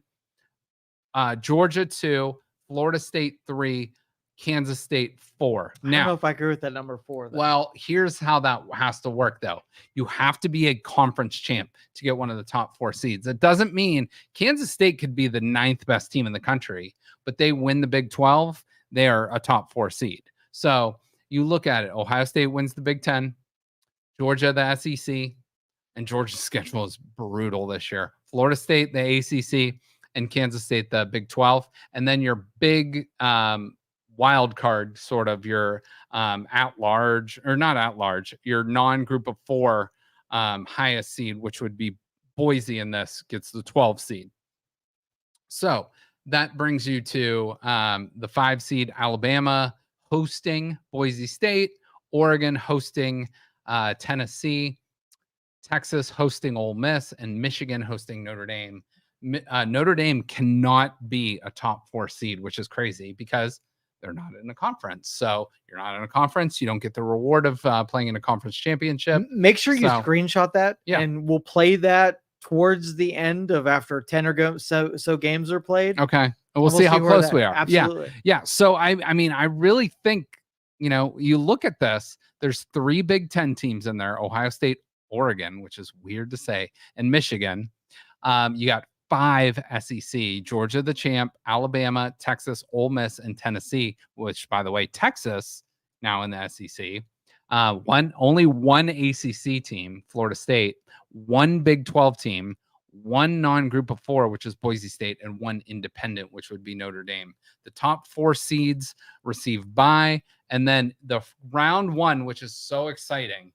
Georgia 2, Florida State 3, Kansas State 4. I don't know if I agree with that number 4. Though. Well, here's how that has to work, though. You have to be a conference champ to get one of the top 4 seeds. It doesn't mean Kansas State could be the 9th best team in the country, but they win the Big 12. They are a top 4 seed. So you look at it. Ohio State wins the Big 10, Georgia, the SEC, and Georgia's schedule is brutal this year. Florida State, the ACC, and Kansas State, the Big 12. And then your big wild card, sort of your at large, or not at large, your non-group of 4 highest seed, which would be Boise in this, gets the 12 seed. So that brings you to the 5 seed Alabama hosting Boise State, Oregon hosting Tennessee, Texas hosting Ole Miss, and Michigan hosting Notre Dame. Notre Dame cannot be a top 4 seed, which is crazy because they're not in a conference. So you're not in a conference. You don't get the reward of playing in a conference championship. Make sure you screenshot that, and we'll play that towards the end of after 10 or so games are played. Okay. We'll see how close we are. Absolutely. Yeah. So I mean, I really think, you look at this, there's 3 Big Ten teams in there: Ohio State, Oregon, which is weird to say, and Michigan. You got 5 SEC: Georgia, the champ, Alabama, Texas, Ole Miss, and Tennessee, which, by the way, Texas now in the SEC. Only one ACC team, Florida State, 1 Big 12 team, 1 non-group of 4, which is Boise State, and 1 independent, which would be Notre Dame. The top 4 seeds receive bye, and then the round 1, which is so exciting,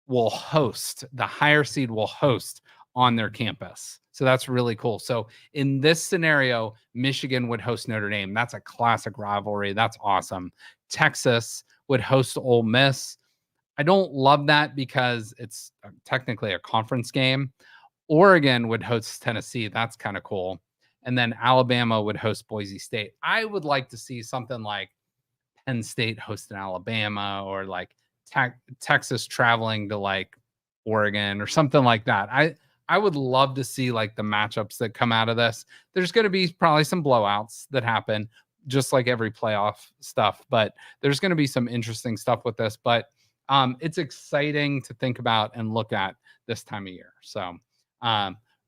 will host. The higher seed will host on their campus. So that's really cool. So in this scenario, Michigan would host Notre Dame. That's a classic rivalry. That's awesome. Texas would host Ole Miss. I don't love that because it's technically a conference game. Oregon would host Tennessee. That's kind of cool. And then Alabama would host Boise State. I would like to see something like Penn State hosting Alabama, or like Texas traveling to like Oregon or something like that. I would love to see like the matchups that come out of this. There's going to be probably some blowouts that happen, just like every playoff stuff, but there's going to be some interesting stuff with this. But it's exciting to think about and look at this time of year. So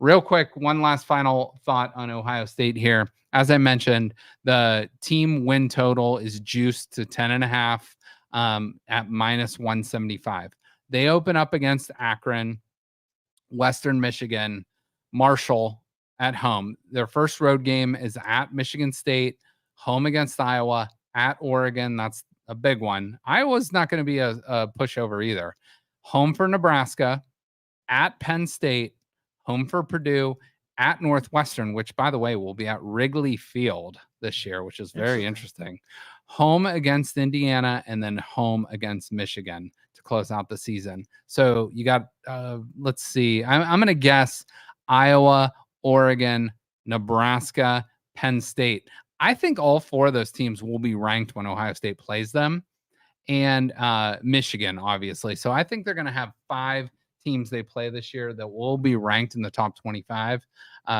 real quick, one last final thought on Ohio State here. As I mentioned, the team win total is juiced to 10.5 at -175. They open up against Akron, Western Michigan, Marshall at home. Their first road game is at Michigan State, home against Iowa, at Oregon. That's a big one. Iowa's not going to be a pushover either. Home for Nebraska, at Penn State, home for Purdue, at Northwestern, which, by the way, will be at Wrigley Field this year, which is very interesting. Home against Indiana, and then home against Michigan to close out the season. So you got, let's see, I'm going to guess Iowa, Oregon, Nebraska, Penn State. I think all 4 of those teams will be ranked when Ohio State plays them, and Michigan, obviously. So I think they're going to have 5 teams they play this year that will be ranked in the top 25.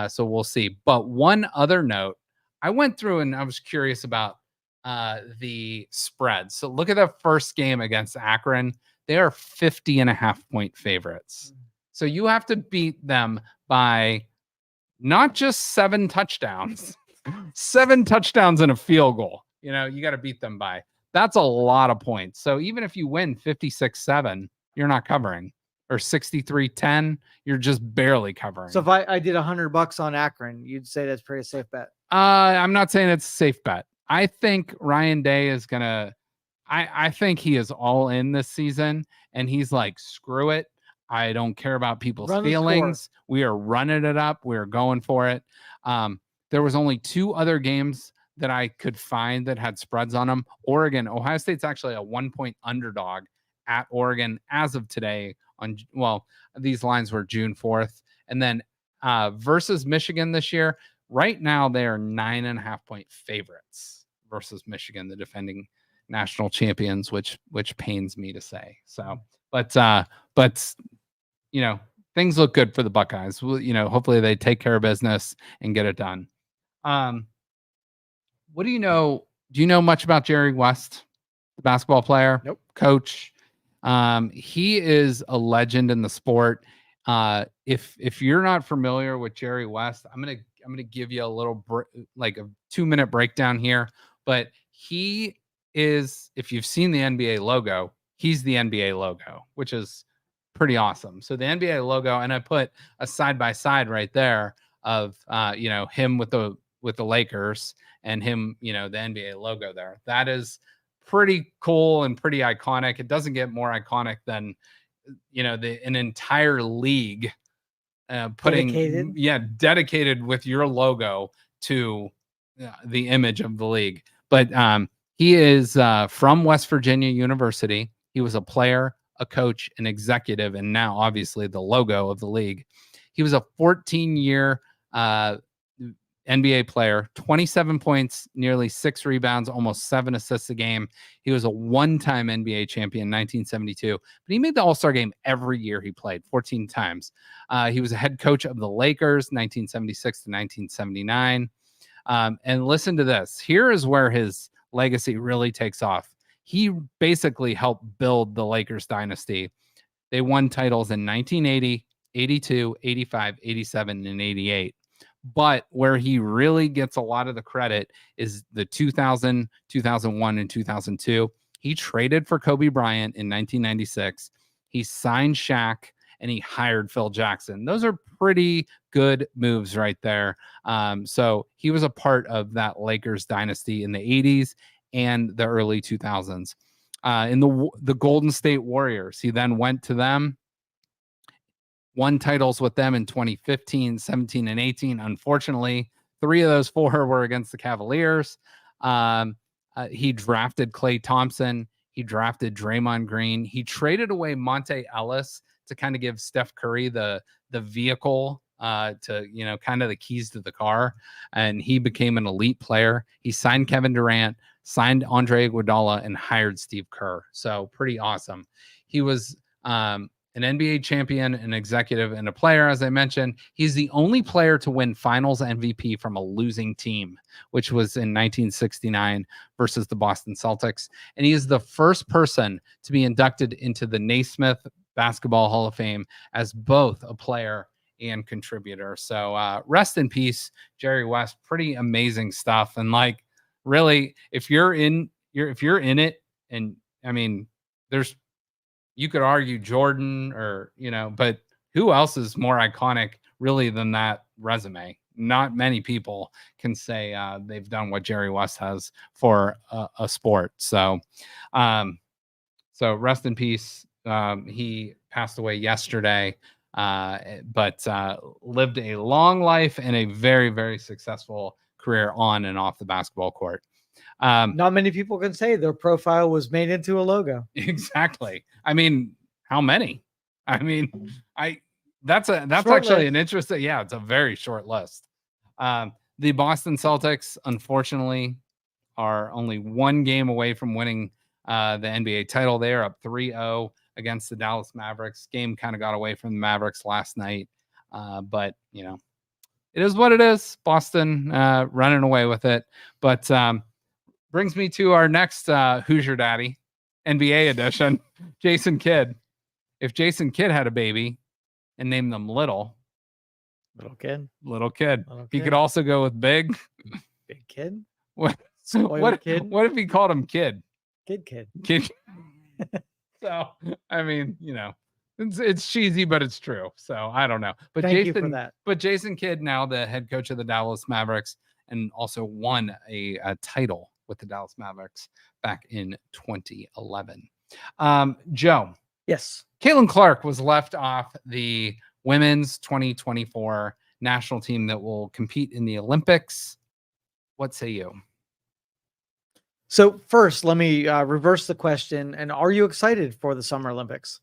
So we'll see. But one other note, I went through and I was curious about the spread. So look at the first game against Akron. They are 50.5-point favorites. So you have to beat them by not just 7 touchdowns, 7 touchdowns and a field goal. You got to beat them by. That's a lot of points. So even if you win 56-7, you're not covering. Or 63-10, you're just barely covering. So if I did $100 on Akron, you'd say that's pretty safe bet. I'm not saying it's a safe bet. I think Ryan Day is gonna. I think he is all in this season, and he's like, screw it. I don't care about people's feelings. We are running it up. We are going for it. There was only 2 other games that I could find that had spreads on them. Ohio State's actually a 1-point underdog at Oregon as of today. These lines were June 4th. And then versus Michigan this year, right now they are 9.5-point favorites versus Michigan, the defending national champions, which pains me to say. So, but things look good for the Buckeyes. Hopefully they take care of business and get it done. What do you know? Do you know much about Jerry West, the basketball player? Nope. Coach. He is a legend in the sport. If you're not familiar with Jerry West, I'm gonna give you a little like a 2-minute breakdown here. But he is, if you've seen the NBA logo, he's the NBA logo, which is pretty awesome. So the NBA logo, and I put a side by side right there of him with the Lakers and him, the NBA logo there. That is pretty cool and pretty iconic. It doesn't get more iconic than an entire league dedicated with your logo to the image of the league. But he is from West Virginia University. He was a player, a coach, an executive, and now obviously the logo of the league. He was a 14-year NBA player, 27 points, nearly 6 rebounds, almost 7 assists a game. He was a one-time NBA champion in 1972, but he made the All-Star game every year he played, 14 times. He was a head coach of the Lakers, 1976 to 1979. And listen to this. Here is where his legacy really takes off. He basically helped build the Lakers dynasty. They won titles in 1980, 82, 85, 87, and 88. But where he really gets a lot of the credit is the 2000, 2001, and 2002. He traded for Kobe Bryant in 1996. He signed Shaq, and he hired Phil Jackson. Those are pretty good moves right there. So he was a part of that Lakers dynasty in the 80s and the early 2000s. In the Golden State Warriors, he then went to them, won titles with them in 2015, 17, and 18. Unfortunately, 3 of those 4 were against the Cavaliers. He drafted Klay Thompson. He drafted Draymond Green. He traded away Monte Ellis to kind of give Steph Curry the vehicle, to, kind of the keys to the car. And he became an elite player. He signed Kevin Durant, signed Andre Iguodala, and hired Steve Kerr. So pretty awesome. He was an NBA champion, an executive, and a player, as I mentioned. He's the only player to win finals MVP from a losing team, which was in 1969 versus the Boston Celtics. And he is the first person to be inducted into the Naismith Basketball Hall of Fame as both a player and contributor. So rest in peace, Jerry West. Pretty amazing stuff. And like, really, if you're in it, and I mean, you could argue Jordan or, but who else is more iconic really than that resume? Not many people can say they've done what Jerry West has for a sport. So rest in peace. He passed away yesterday, but lived a long life and a very, very successful career on and off the basketball court. Not many people can say their profile was made into a logo. Exactly. I mean, how many? I mean, that's Short actually list. an interesting. Yeah, it's a very short list. The Boston Celtics, unfortunately, are only 1 game away from winning the NBA title. They are up 3-0 against the Dallas Mavericks. Game kind of got away from the Mavericks last night, but it is what it is. Boston running away with it, but. Brings me to our next Hoosier Daddy, NBA edition, Jason Kidd. If Jason Kidd had a baby and named them Little Kid, he could also go with Big Kid. What Kid. What if he called him Kid? Kid. So I mean, it's cheesy, but it's true. So I don't know. But Thank you for that. But Jason Kidd, now the head coach of the Dallas Mavericks, and also won a title with the Dallas Mavericks back in 2011. Joe. Yes. Caitlin Clark was left off the women's 2024 national team that will compete in the Olympics. What say you? So first, let me reverse the question. And are you excited for the Summer Olympics?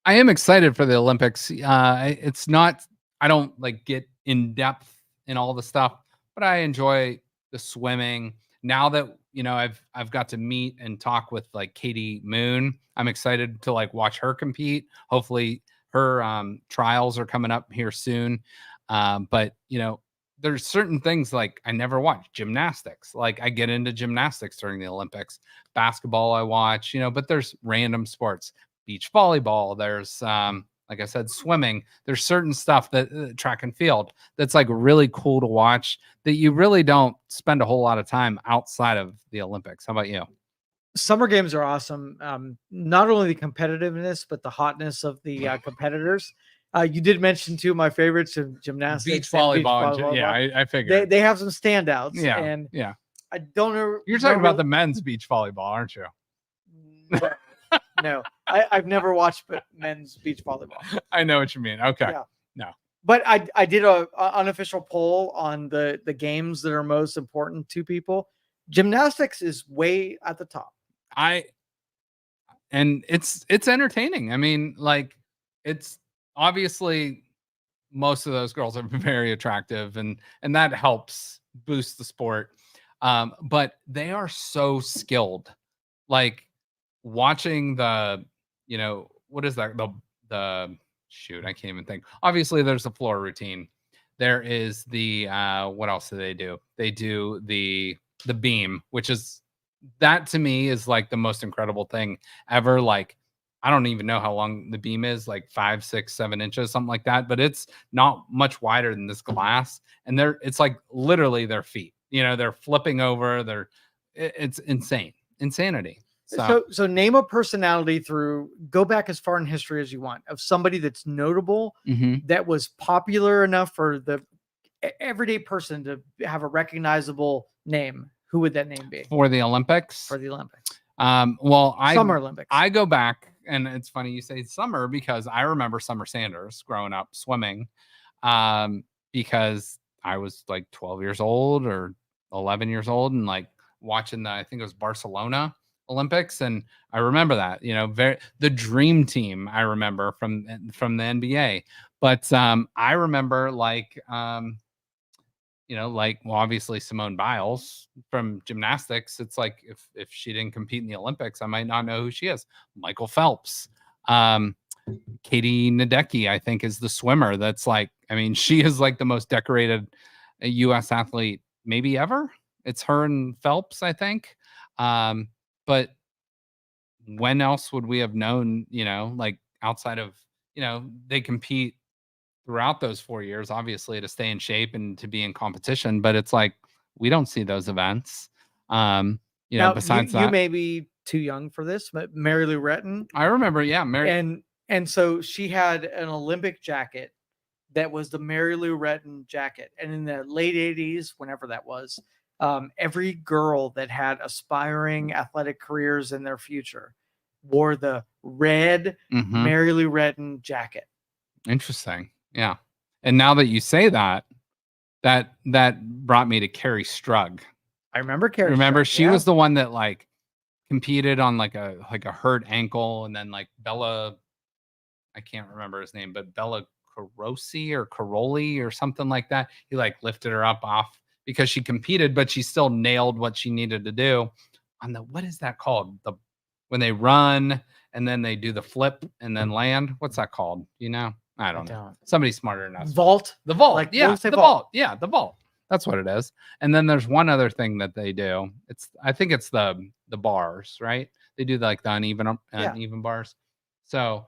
I am excited for the Olympics. It's not, I don't like get in depth in all the stuff, but I enjoy the swimming. Now that, I've got to meet and talk with like Katie Moon, I'm excited to like watch her compete. Hopefully her trials are coming up here soon. But there's certain things like I never watch gymnastics. Like I get into gymnastics during the Olympics. Basketball I watch, but there's random sports, beach volleyball. There's like I said, swimming. There's certain stuff that track and field that's like really cool to watch that you really don't spend a whole lot of time outside of the Olympics. How about you? Summer games are awesome. Not only the competitiveness, but the hotness of the competitors. You did mention 2 of my favorites of gymnastics, beach volleyball. Yeah, I figured they have some standouts. Yeah, and yeah. I don't know. You're talking about the men's beach volleyball, aren't you? No, I've never watched men's beach volleyball. I know what you mean. Okay. Yeah. No. But I did a unofficial poll on the games that are most important to people. Gymnastics is way at the top. And it's entertaining. I mean, like it's obviously most of those girls are very attractive, and that helps boost the sport. But they are so skilled. Like watching the, what is that? The shoot, I can't even think. Obviously, there's the floor routine. There is the what else do they do? They do the beam, which is, that to me is like the most incredible thing ever. Like, I don't even know how long the beam is, like 5, 6, 7 inches, something like that. But it's not much wider than this glass, and it's like literally their feet. They're flipping over. It's insanity. So name a personality go back as far in history as you want, of somebody that's notable, that was popular enough for the everyday person to have a recognizable name. Who would that name be? For the Olympics? For the Olympics. Summer Olympics. I go back, and it's funny you say summer, because I remember Summer Sanders growing up swimming, because I was like 12 years old or 11 years old, and like watching I think it was Barcelona Olympics, and I remember that, the dream team I remember from the NBA. But I remember well, obviously Simone Biles from gymnastics. It's like if she didn't compete in the Olympics, I might not know who she is. Michael Phelps, Katie Ledecky, I think, is the swimmer. That's like, I mean, she is like the most decorated U.S. athlete maybe ever. It's her and Phelps, I think. But when else would we have known, like outside of, they compete throughout those 4 years, obviously, to stay in shape and to be in competition. But it's like, we don't see those events. Now, besides that, you may be too young for this, but Mary Lou Retton. I remember, yeah, Mary. And so she had an Olympic jacket that was the Mary Lou Retton jacket. And in the late 80s, whenever that was, every girl that had aspiring athletic careers in their future wore the red Mary Lou Retton jacket. Interesting. Yeah. And now that you say that brought me to Carrie Strug. I remember Carrie. Remember, she was the one that like competed on like a hurt ankle, and then like Bella, I can't remember his name, but Bella Caroli or something like that. He like lifted her up off because she competed, but she still nailed what she needed to do on what is that called? When they run and then they do the flip and then land. What's that called? I don't know. Somebody smarter than us. Vault. The vault. Like, yeah, the vault. Yeah, the vault. That's what it is. And then there's one other thing that they do. I think it's the bars, right? They do like the uneven bars. So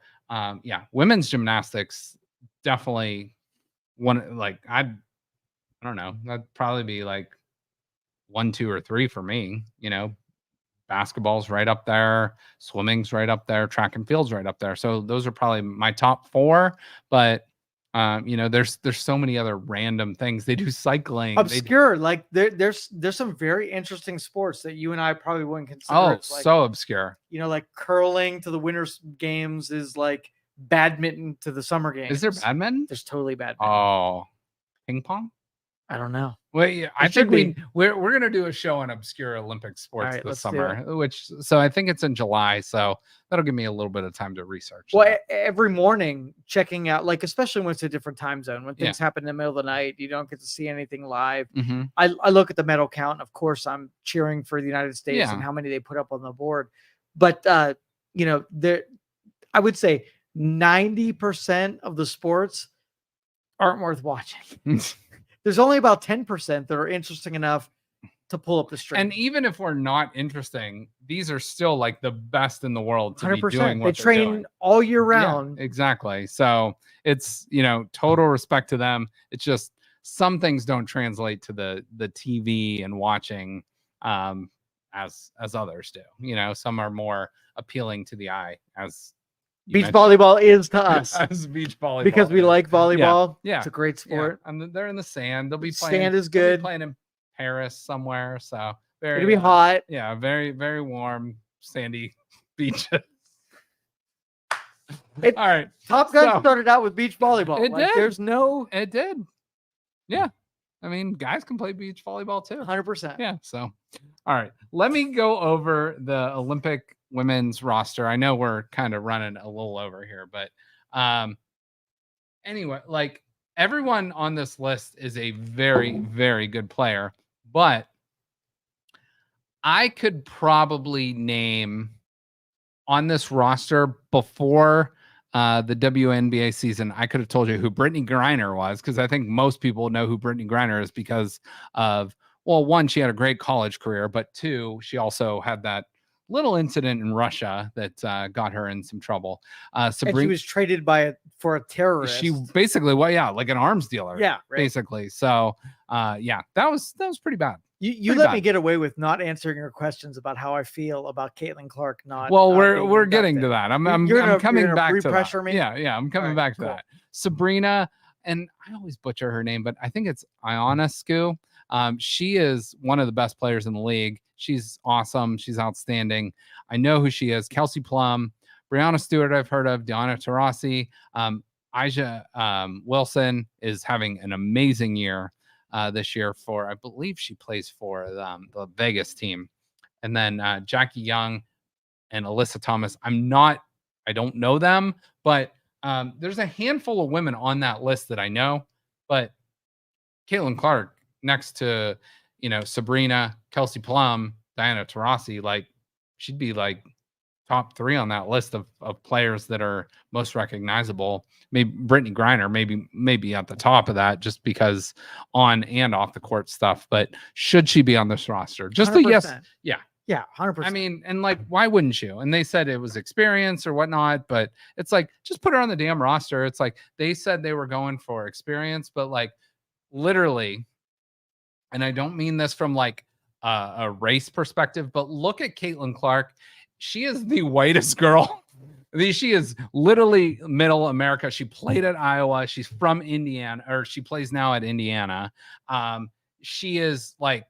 women's gymnastics definitely one. Like I don't know. That'd probably be like 1, 2, or 3 for me. Basketball's right up there, swimming's right up there, track and field's right up there. So those are probably my top 4. But there's so many other random things. They do cycling, obscure. Like there's some very interesting sports that you and I probably wouldn't consider. Oh, so obscure. Like curling to the winter's games is like badminton to the summer games. Is there badminton? There's totally badminton. Oh, ping pong? I don't know. Well, yeah, I think we're gonna do a show on obscure Olympic sports this summer, so I think it's in July. So that'll give me a little bit of time to research. Well, every morning checking out, like especially when it's a different time zone, when things happen in the middle of the night, you don't get to see anything live. I look at the medal count. Of course, I'm cheering for the United States and how many they put up on the board. But there, I would say 90% of the sports aren't worth watching. There's only about 10% that are interesting enough to pull up the string. And even if we're not interesting, these are still like the best in the world to 100%. Be doing what they train doing. All year round. Yeah, exactly. So it's, total respect to them. It's just some things don't translate to the TV and watching as others do. Some are more appealing to the eye, as beach volleyball is to us. As beach volleyball. Because we like volleyball. Yeah. It's a great sport. Yeah. And they're in the sand. They'll be playing. Sand is good. Playing in Paris somewhere. So it'll be hot. Yeah. Very, very warm, sandy beaches. All right. Top Gun started out with beach volleyball. It did. It did. Yeah. I mean, guys can play beach volleyball too. 100%. Yeah. So, all right. Let me go over the Olympic women's roster. I know we're kind of running a little over here, but anyway, like everyone on this list is a very, very good player, but I could probably name on this roster before the WNBA season, I could have told you who Brittany Griner was, because I think most people know who Brittany Griner is because of, well, one, she had a great college career, but two, she also had that little incident in Russia that got her in some trouble. And she was traded for a terrorist. She basically, well, yeah, like an arms dealer. Yeah, right. Basically. So, yeah, that was pretty bad. You let me get away with not answering your questions about how I feel about Caitlin Clark. Well, we're getting to that. I'm coming back to that. Me? Yeah, I'm coming back to that. Sabrina, and I always butcher her name, but I think it's Ionescu. She is one of the best players in the league. She's awesome. She's outstanding. I know who she is. Kelsey Plum, Brianna Stewart, I've heard of. Diana Taurasi. Aja Wilson is having an amazing year this year for, I believe she plays for the Vegas team. And then Jackie Young and Alyssa Thomas. I don't know them, but there's a handful of women on that list that I know. But Caitlin Clark next to, Sabrina, Kelsey Plum, Diana Taurasi, like she'd be like top 3 on that list of players that are most recognizable. Maybe Brittany Griner, maybe at the top of that, just because on and off the court stuff. But should she be on this roster? Just 100%. a yes. Yeah, 100%. I mean, and like, why wouldn't you? And they said it was experience or whatnot, but it's like, just put her on the damn roster. It's like they said they were going for experience, but like literally, and I don't mean this from like a race perspective, but look at Caitlin Clark. She is the whitest girl. She is literally middle America. She played at Iowa. She's from Indiana, or she plays now at Indiana. She is like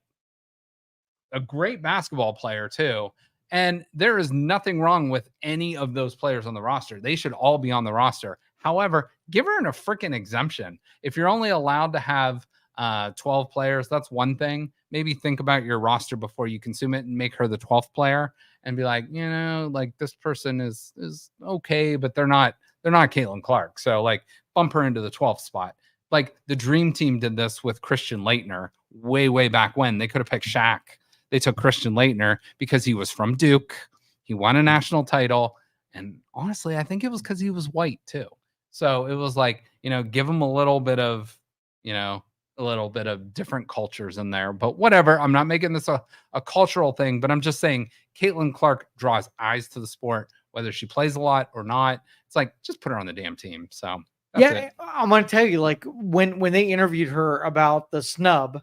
a great basketball player too. And there is nothing wrong with any of those players on the roster. They should all be on the roster. However, give her a freaking exemption. If you're only allowed to have 12 players, that's one thing. Maybe think about your roster before you consume it and make her the 12th player and be like, like this person is okay, but they're not Caitlin Clark. So like bump her into the 12th spot. Like the Dream Team did this with Christian Laettner way back when. They could have picked Shaq. They took Christian Laettner because he was from Duke. He won a national title. And honestly, I think it was because he was white too. So it was like, give him a little bit of different cultures in there. But whatever. I'm not making this a cultural thing, but I'm just saying Caitlin Clark draws eyes to the sport, whether she plays a lot or not. It's like, just put her on the damn team. So yeah, I'm going to tell you, like when they interviewed her about the snub,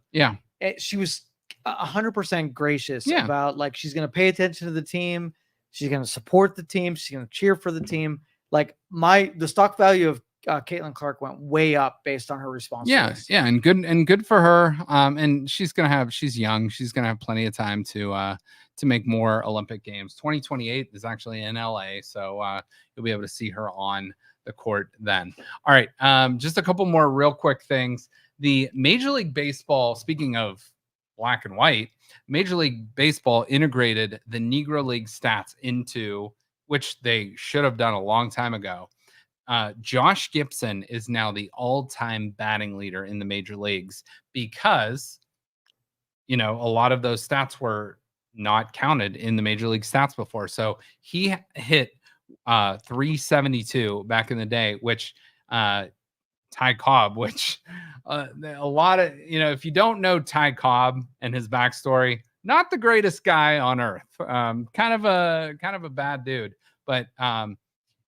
she was 100% gracious about like, she's going to pay attention to the team. She's going to support the team. She's going to cheer for the team. Like the stock value of Caitlin Clark went way up based on her response. Yeah, and good for her. And she's young. She's gonna have plenty of time to make more Olympic Games. 2028 is actually in LA, so you'll be able to see her on the court then. All right, just a couple more real quick things. The Major League Baseball, speaking of black and white, Major League Baseball integrated the Negro League stats into, which they should have done a long time ago. Josh Gibson is now the all-time batting leader in the major leagues because, a lot of those stats were not counted in the major league stats before. So he hit 372 back in the day, which Ty Cobb, which a lot of, if you don't know Ty Cobb and his backstory, not the greatest guy on earth, kind of a bad dude, but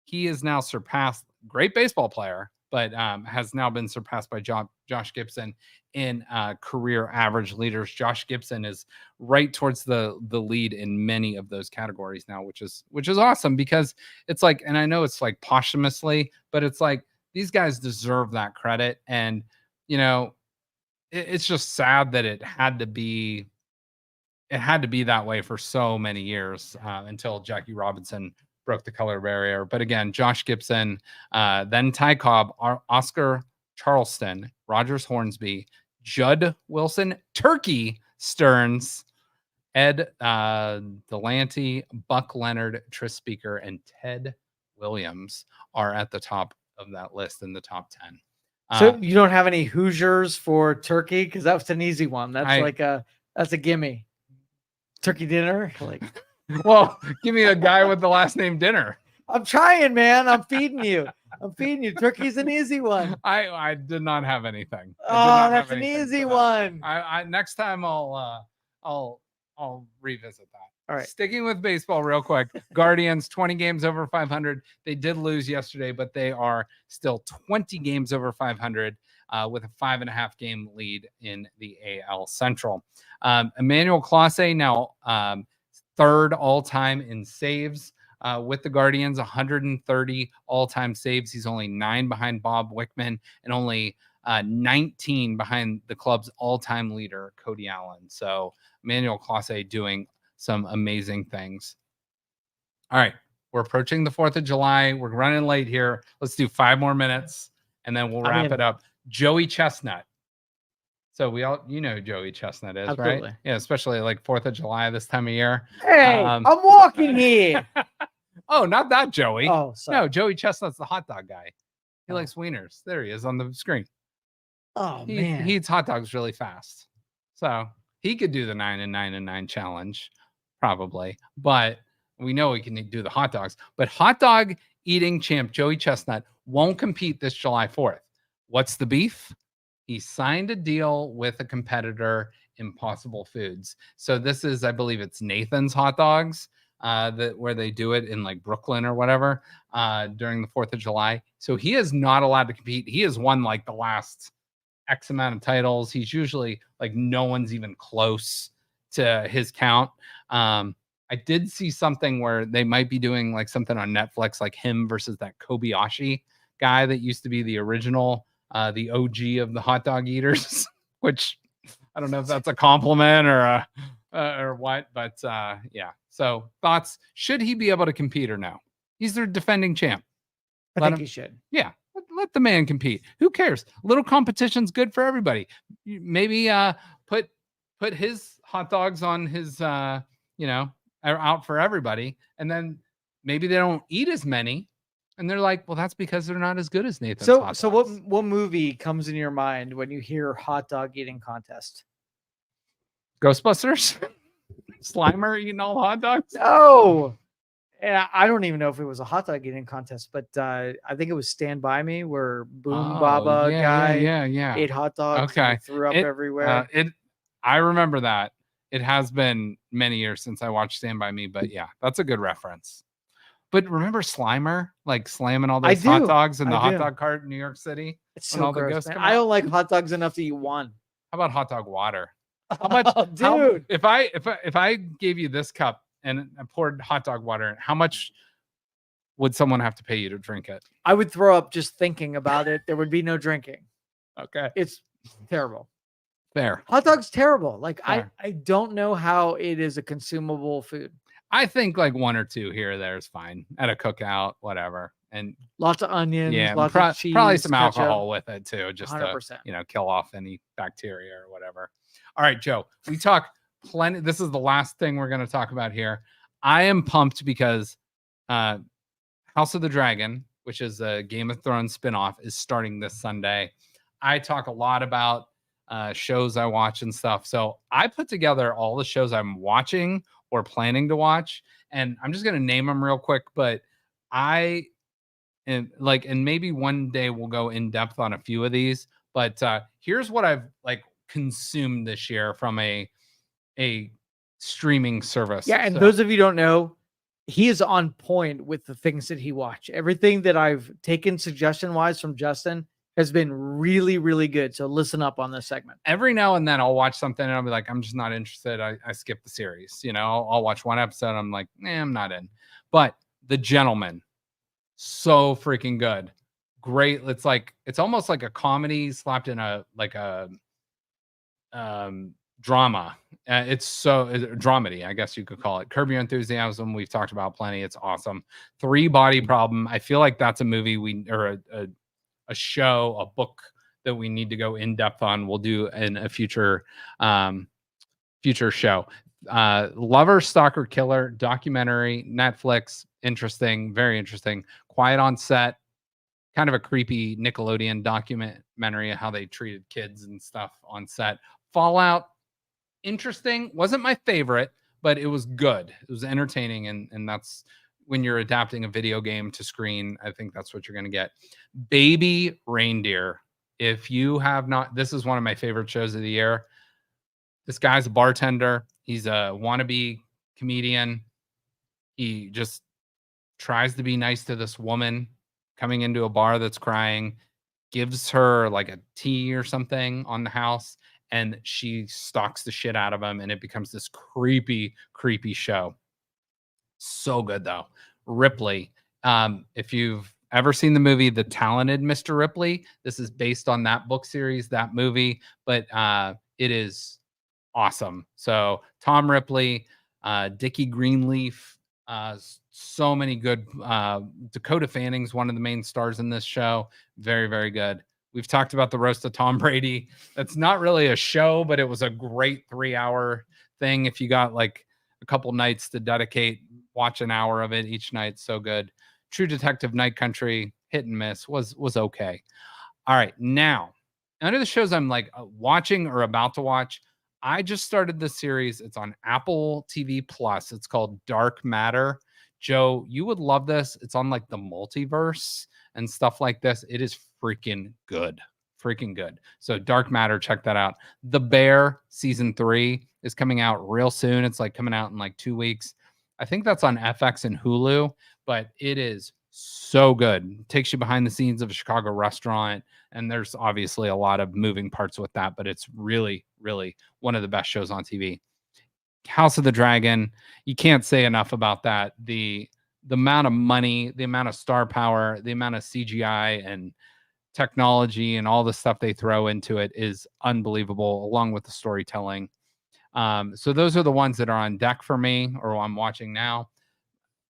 he is now surpassed, great baseball player, but has now been surpassed by Josh Gibson in career average leaders. Josh Gibson is right towards the lead in many of those categories now, which is awesome, because it's like, and I know it's like posthumously, but it's like these guys deserve that credit. And, it's just sad that it had to be that way for so many years until Jackie Robinson broke the color barrier. But again, Josh Gibson, then Ty Cobb, Oscar Charleston, Rogers Hornsby, Judd Wilson, Turkey Stearns, Ed Delante, Buck Leonard, Tris Speaker, and Ted Williams are at the top of that list in the top 10. So you don't have any Hoosiers for turkey? Because that was an easy one. That's a gimme. Turkey dinner? Like, well, give me a guy with the last name Dinner. I'm trying, man. I'm feeding you. Turkey's an easy one. I did not have anything. Oh, that's an easy one. I next time I'll revisit that. All right. Sticking with baseball real quick. Guardians 20 games over 500. They did lose yesterday, but they are still 20 games over 500 with a 5.5 game lead in the AL Central. Emmanuel Clase now third all-time in saves with the Guardians, 130 all-time saves. He's only 9 behind Bob Wickman and only 19 behind the club's all-time leader, Cody Allen. So Emmanuel Clase doing some amazing things. All right, we're approaching the 4th of July. We're running late here. Let's do 5 more minutes, and then we'll wrap it up. Joey Chestnut. So we all, you know who Joey Chestnut is, Absolutely. right? Yeah, especially like 4th of July this time of year. Hey, I'm walking here. Oh, not that Joey. Oh, sorry. No, Joey Chestnut's the hot dog guy. He likes wieners. There he is on the screen. Oh, man. He eats hot dogs really fast. So he could do the 9 and 9 and 9 challenge, probably. But we know he can do the hot dogs. But hot dog eating champ Joey Chestnut won't compete this July 4th. What's the beef? He signed a deal with a competitor, Impossible Foods. So this is, I believe it's Nathan's Hot Dogs, where they do it in like Brooklyn or whatever during the 4th of July. So he is not allowed to compete. He has won like the last X amount of titles. He's usually like no one's even close to his count. I did see something where they might be doing like something on Netflix, like him versus that Kobayashi guy that used to be the original, the OG of the hot dog eaters, which I don't know if that's a compliment or what, but yeah. So thoughts, should he be able to compete or no? He's their defending champ. I think he should. Yeah. Let the man compete. Who cares? Little competition's good for everybody. Maybe put his hot dogs on his, out for everybody. And then maybe they don't eat as many. And they're like, well, that's because they're not as good as Nathan's hot dogs. So what movie comes in your mind when you hear hot dog eating contest? Ghostbusters? Slimer eating all the hot dogs? No. And I don't even know if it was a hot dog eating contest, but I think it was Stand By Me, where Boom Baba guy ate hot dogs. Okay. And threw up everywhere. I remember that. It has been many years since I watched Stand By Me, but yeah, that's a good reference. But remember Slimer, like slamming all those hot dogs in the hot dog cart in New York City? It's so gross, man. I don't like hot dogs enough to eat one. How about hot dog water? How much, dude? If I gave you this cup and I poured hot dog water in, how much would someone have to pay you to drink it? I would throw up just thinking about it. There would be no drinking. Okay. It's terrible. Fair. Hot dog's terrible. Like Fair. I don't know how it is a consumable food. I think like 1 or 2 here or there is fine at a cookout, whatever. And lots of onions, lots of cheese, probably some ketchup. alcohol with it too, just 100%. to kill off any bacteria or whatever. All right, Joe, we talk plenty. This is the last thing we're going to talk about here. I am pumped because House of the Dragon, which is a Game of Thrones spinoff, is starting this Sunday. I talk a lot about shows I watch and stuff. So I put together all the shows I'm watching or planning to watch, and I'm just going to name them real quick, but and maybe one day we'll go in depth on a few of these, but here's what I've like consumed this year from a streaming service. Yeah, and those of you who don't know, he is on point with the things that he watched. Everything that I've taken suggestion wise from Justin has been really, really good. So listen up on this segment. Every now and then I'll watch something and I'll be like, I'm just not interested. I skip the series. I'll watch one episode. I'm like, I'm not in. But The Gentleman, so freaking good. Great. It's almost like a comedy slapped in a drama. It's so dramedy, I guess you could call it. Curb Your Enthusiasm, we've talked about plenty. It's awesome. 3 Body Problem. I feel like that's a movie a show, a book that we need to go in depth on. We'll do in a future show. Lover, Stalker, Killer documentary, Netflix. Interesting, very interesting. Quiet on Set. kind of a creepy Nickelodeon documentary of how they treated kids and stuff on set. Fallout, interesting. Wasn't my favorite, but it was good. It was entertaining, and that's when you're adapting a video game to screen. I think that's what you're going to get. Baby Reindeer. If you have not, this is one of my favorite shows of the year. This guy's a bartender. He's a wannabe comedian. He just tries to be nice to this woman coming into a bar that's crying, gives her like a tea or something on the house, and she stalks the shit out of him, and it becomes this creepy, creepy show. So good though. Ripley. If you've ever seen the movie The Talented Mr. Ripley, this is based on that book series, that movie, but it is awesome. So Tom Ripley, Dickie Greenleaf, so many good. Dakota Fanning's one of the main stars in this show. Very, very good. We've talked about the roast of Tom Brady. That's not really a show, but it was a great 3-hour thing. If you got like a couple nights to dedicate, watch an hour of it each night. So good. True Detective Night Country, hit and miss, was okay. All right, now under the shows I'm like watching or about to watch, I just started this series. It's on Apple TV Plus. It's called Dark Matter. Joe, you would love this. It's on like the multiverse and stuff like this. It is freaking good. Freaking good. So Dark Matter, check that out. The Bear season 3 is coming out real soon. It's like coming out in like 2 weeks. I think that's on FX and Hulu, but it is so good. It takes you behind the scenes of a Chicago restaurant, and there's obviously a lot of moving parts with that, but it's really, really one of the best shows on TV. House of the Dragon, you can't say enough about that. The amount of money, the amount of star power, the amount of CGI and technology and all the stuff they throw into it is unbelievable, along with the storytelling. So those are the ones that are on deck for me, or I'm watching now.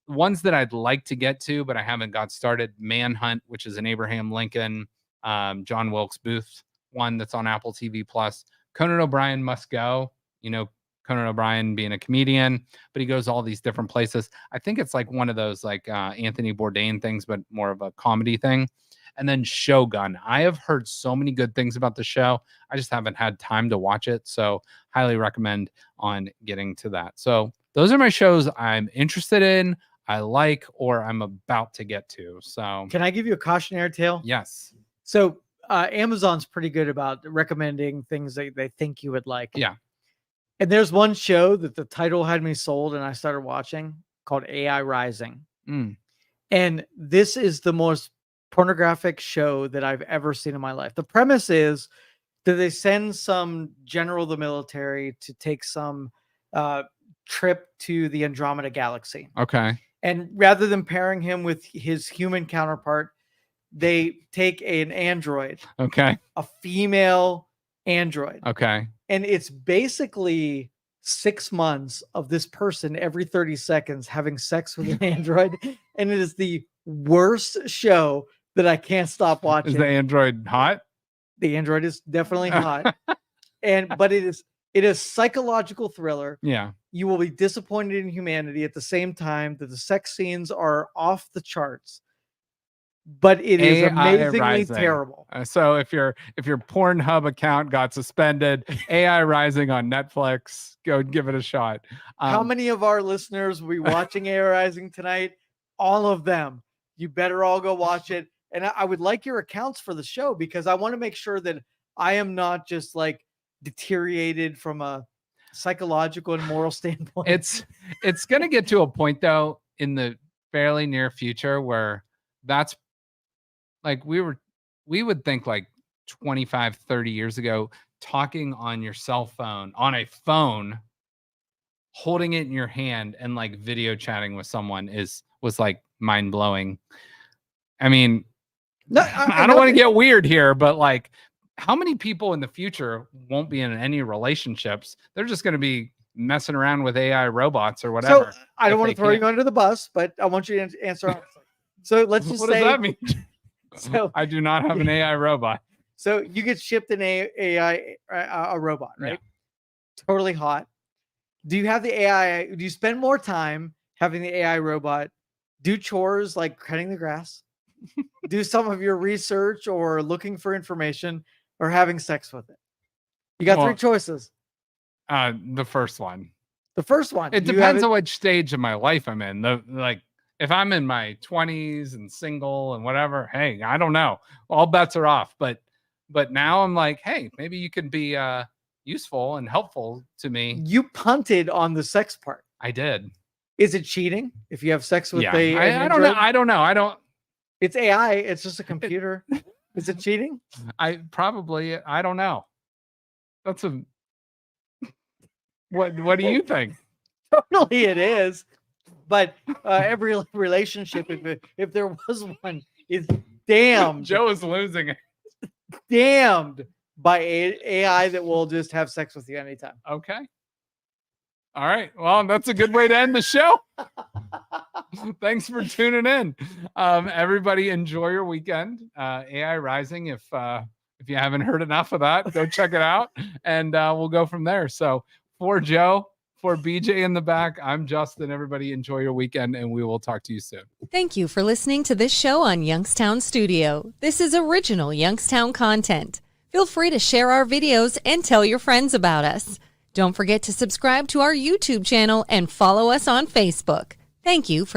Ones that I'd like to get to, but I haven't got started. Manhunt, which is an Abraham Lincoln, John Wilkes Booth one that's on Apple TV Plus. Conan O'Brien Must Go. You know, Conan O'Brien being a comedian, but he goes all these different places. I think it's like one of those like Anthony Bourdain things, but more of a comedy thing. And then Shogun. I have heard so many good things about the show. I just haven't had time to watch it. So highly recommend on getting to that. So those are my shows I'm interested in, I like, or I'm about to get to. So can I give you a cautionary tale? Yes. So Amazon's pretty good about recommending things that they think you would like. Yeah. And there's one show that the title had me sold and I started watching called AI Rising. And this is the most pornographic show that I've ever seen in my life. The premise is that they send some general of the military to take some trip to the Andromeda Galaxy. Okay. And rather than pairing him with his human counterpart, they take an android. Okay. A female android. Okay. And it's basically 6 months of this person every 30 seconds having sex with an android. And it is the worst show that I can't stop watching. Is the android hot? The android is definitely hot. But it is psychological thriller. Yeah. You will be disappointed in humanity at the same time that the sex scenes are off the charts. But it is amazingly terrible. So if your Pornhub account got suspended, AI Rising on Netflix, go give it a shot. How many of our listeners will be watching AI Rising tonight? All of them. You better all go watch it. And I would like your accounts for the show, because I want to make sure that I am not just like deteriorated from a psychological and moral standpoint. It's going to get to a point though in the fairly near future where that's like we would think like 25, 30 years ago, talking on your cell phone, on a phone, holding it in your hand and like video chatting with someone was like mind blowing. I mean, no, I don't want to get weird here, but like how many people in the future won't be in any relationships? They're just going to be messing around with AI robots or whatever. So I don't want to throw you under the bus, but I want you to answer honestly. So let's just what say, does that mean? So I do not have an AI robot. So you get shipped an AI a robot, right? Yeah. Totally hot. Do you have the AI? Do you spend more time having the AI robot do chores like cutting the grass, do some of your research or looking for information or having sex with it? You got three choices. The first one. The first one. It depends on which stage of my life I'm in. If I'm in my 20s and single and whatever, hey, I don't know. All bets are off. But now I'm like, hey, maybe you could be useful and helpful to me. You punted on the sex part. I did. Is it cheating if you have sex with I don't know. I don't know. It's AI. It's just a computer. Is it cheating? I don't know. That's what do you think? Totally it is. But every relationship, if there was one, is damned. Joe is losing it. Damned by AI that will just have sex with you anytime. Okay. All right. Well, that's a good way to end the show. Thanks for tuning in. Everybody enjoy your weekend. AI Rising. If you haven't heard enough of that, go check it out, and we'll go from there. So for Joe, for BJ in the back, I'm Justin. Everybody enjoy your weekend, and we will talk to you soon. Thank you for listening to this show on Youngstown Studio. This is original Youngstown content. Feel free to share our videos and tell your friends about us. Don't forget to subscribe to our YouTube channel and follow us on Facebook. Thank you for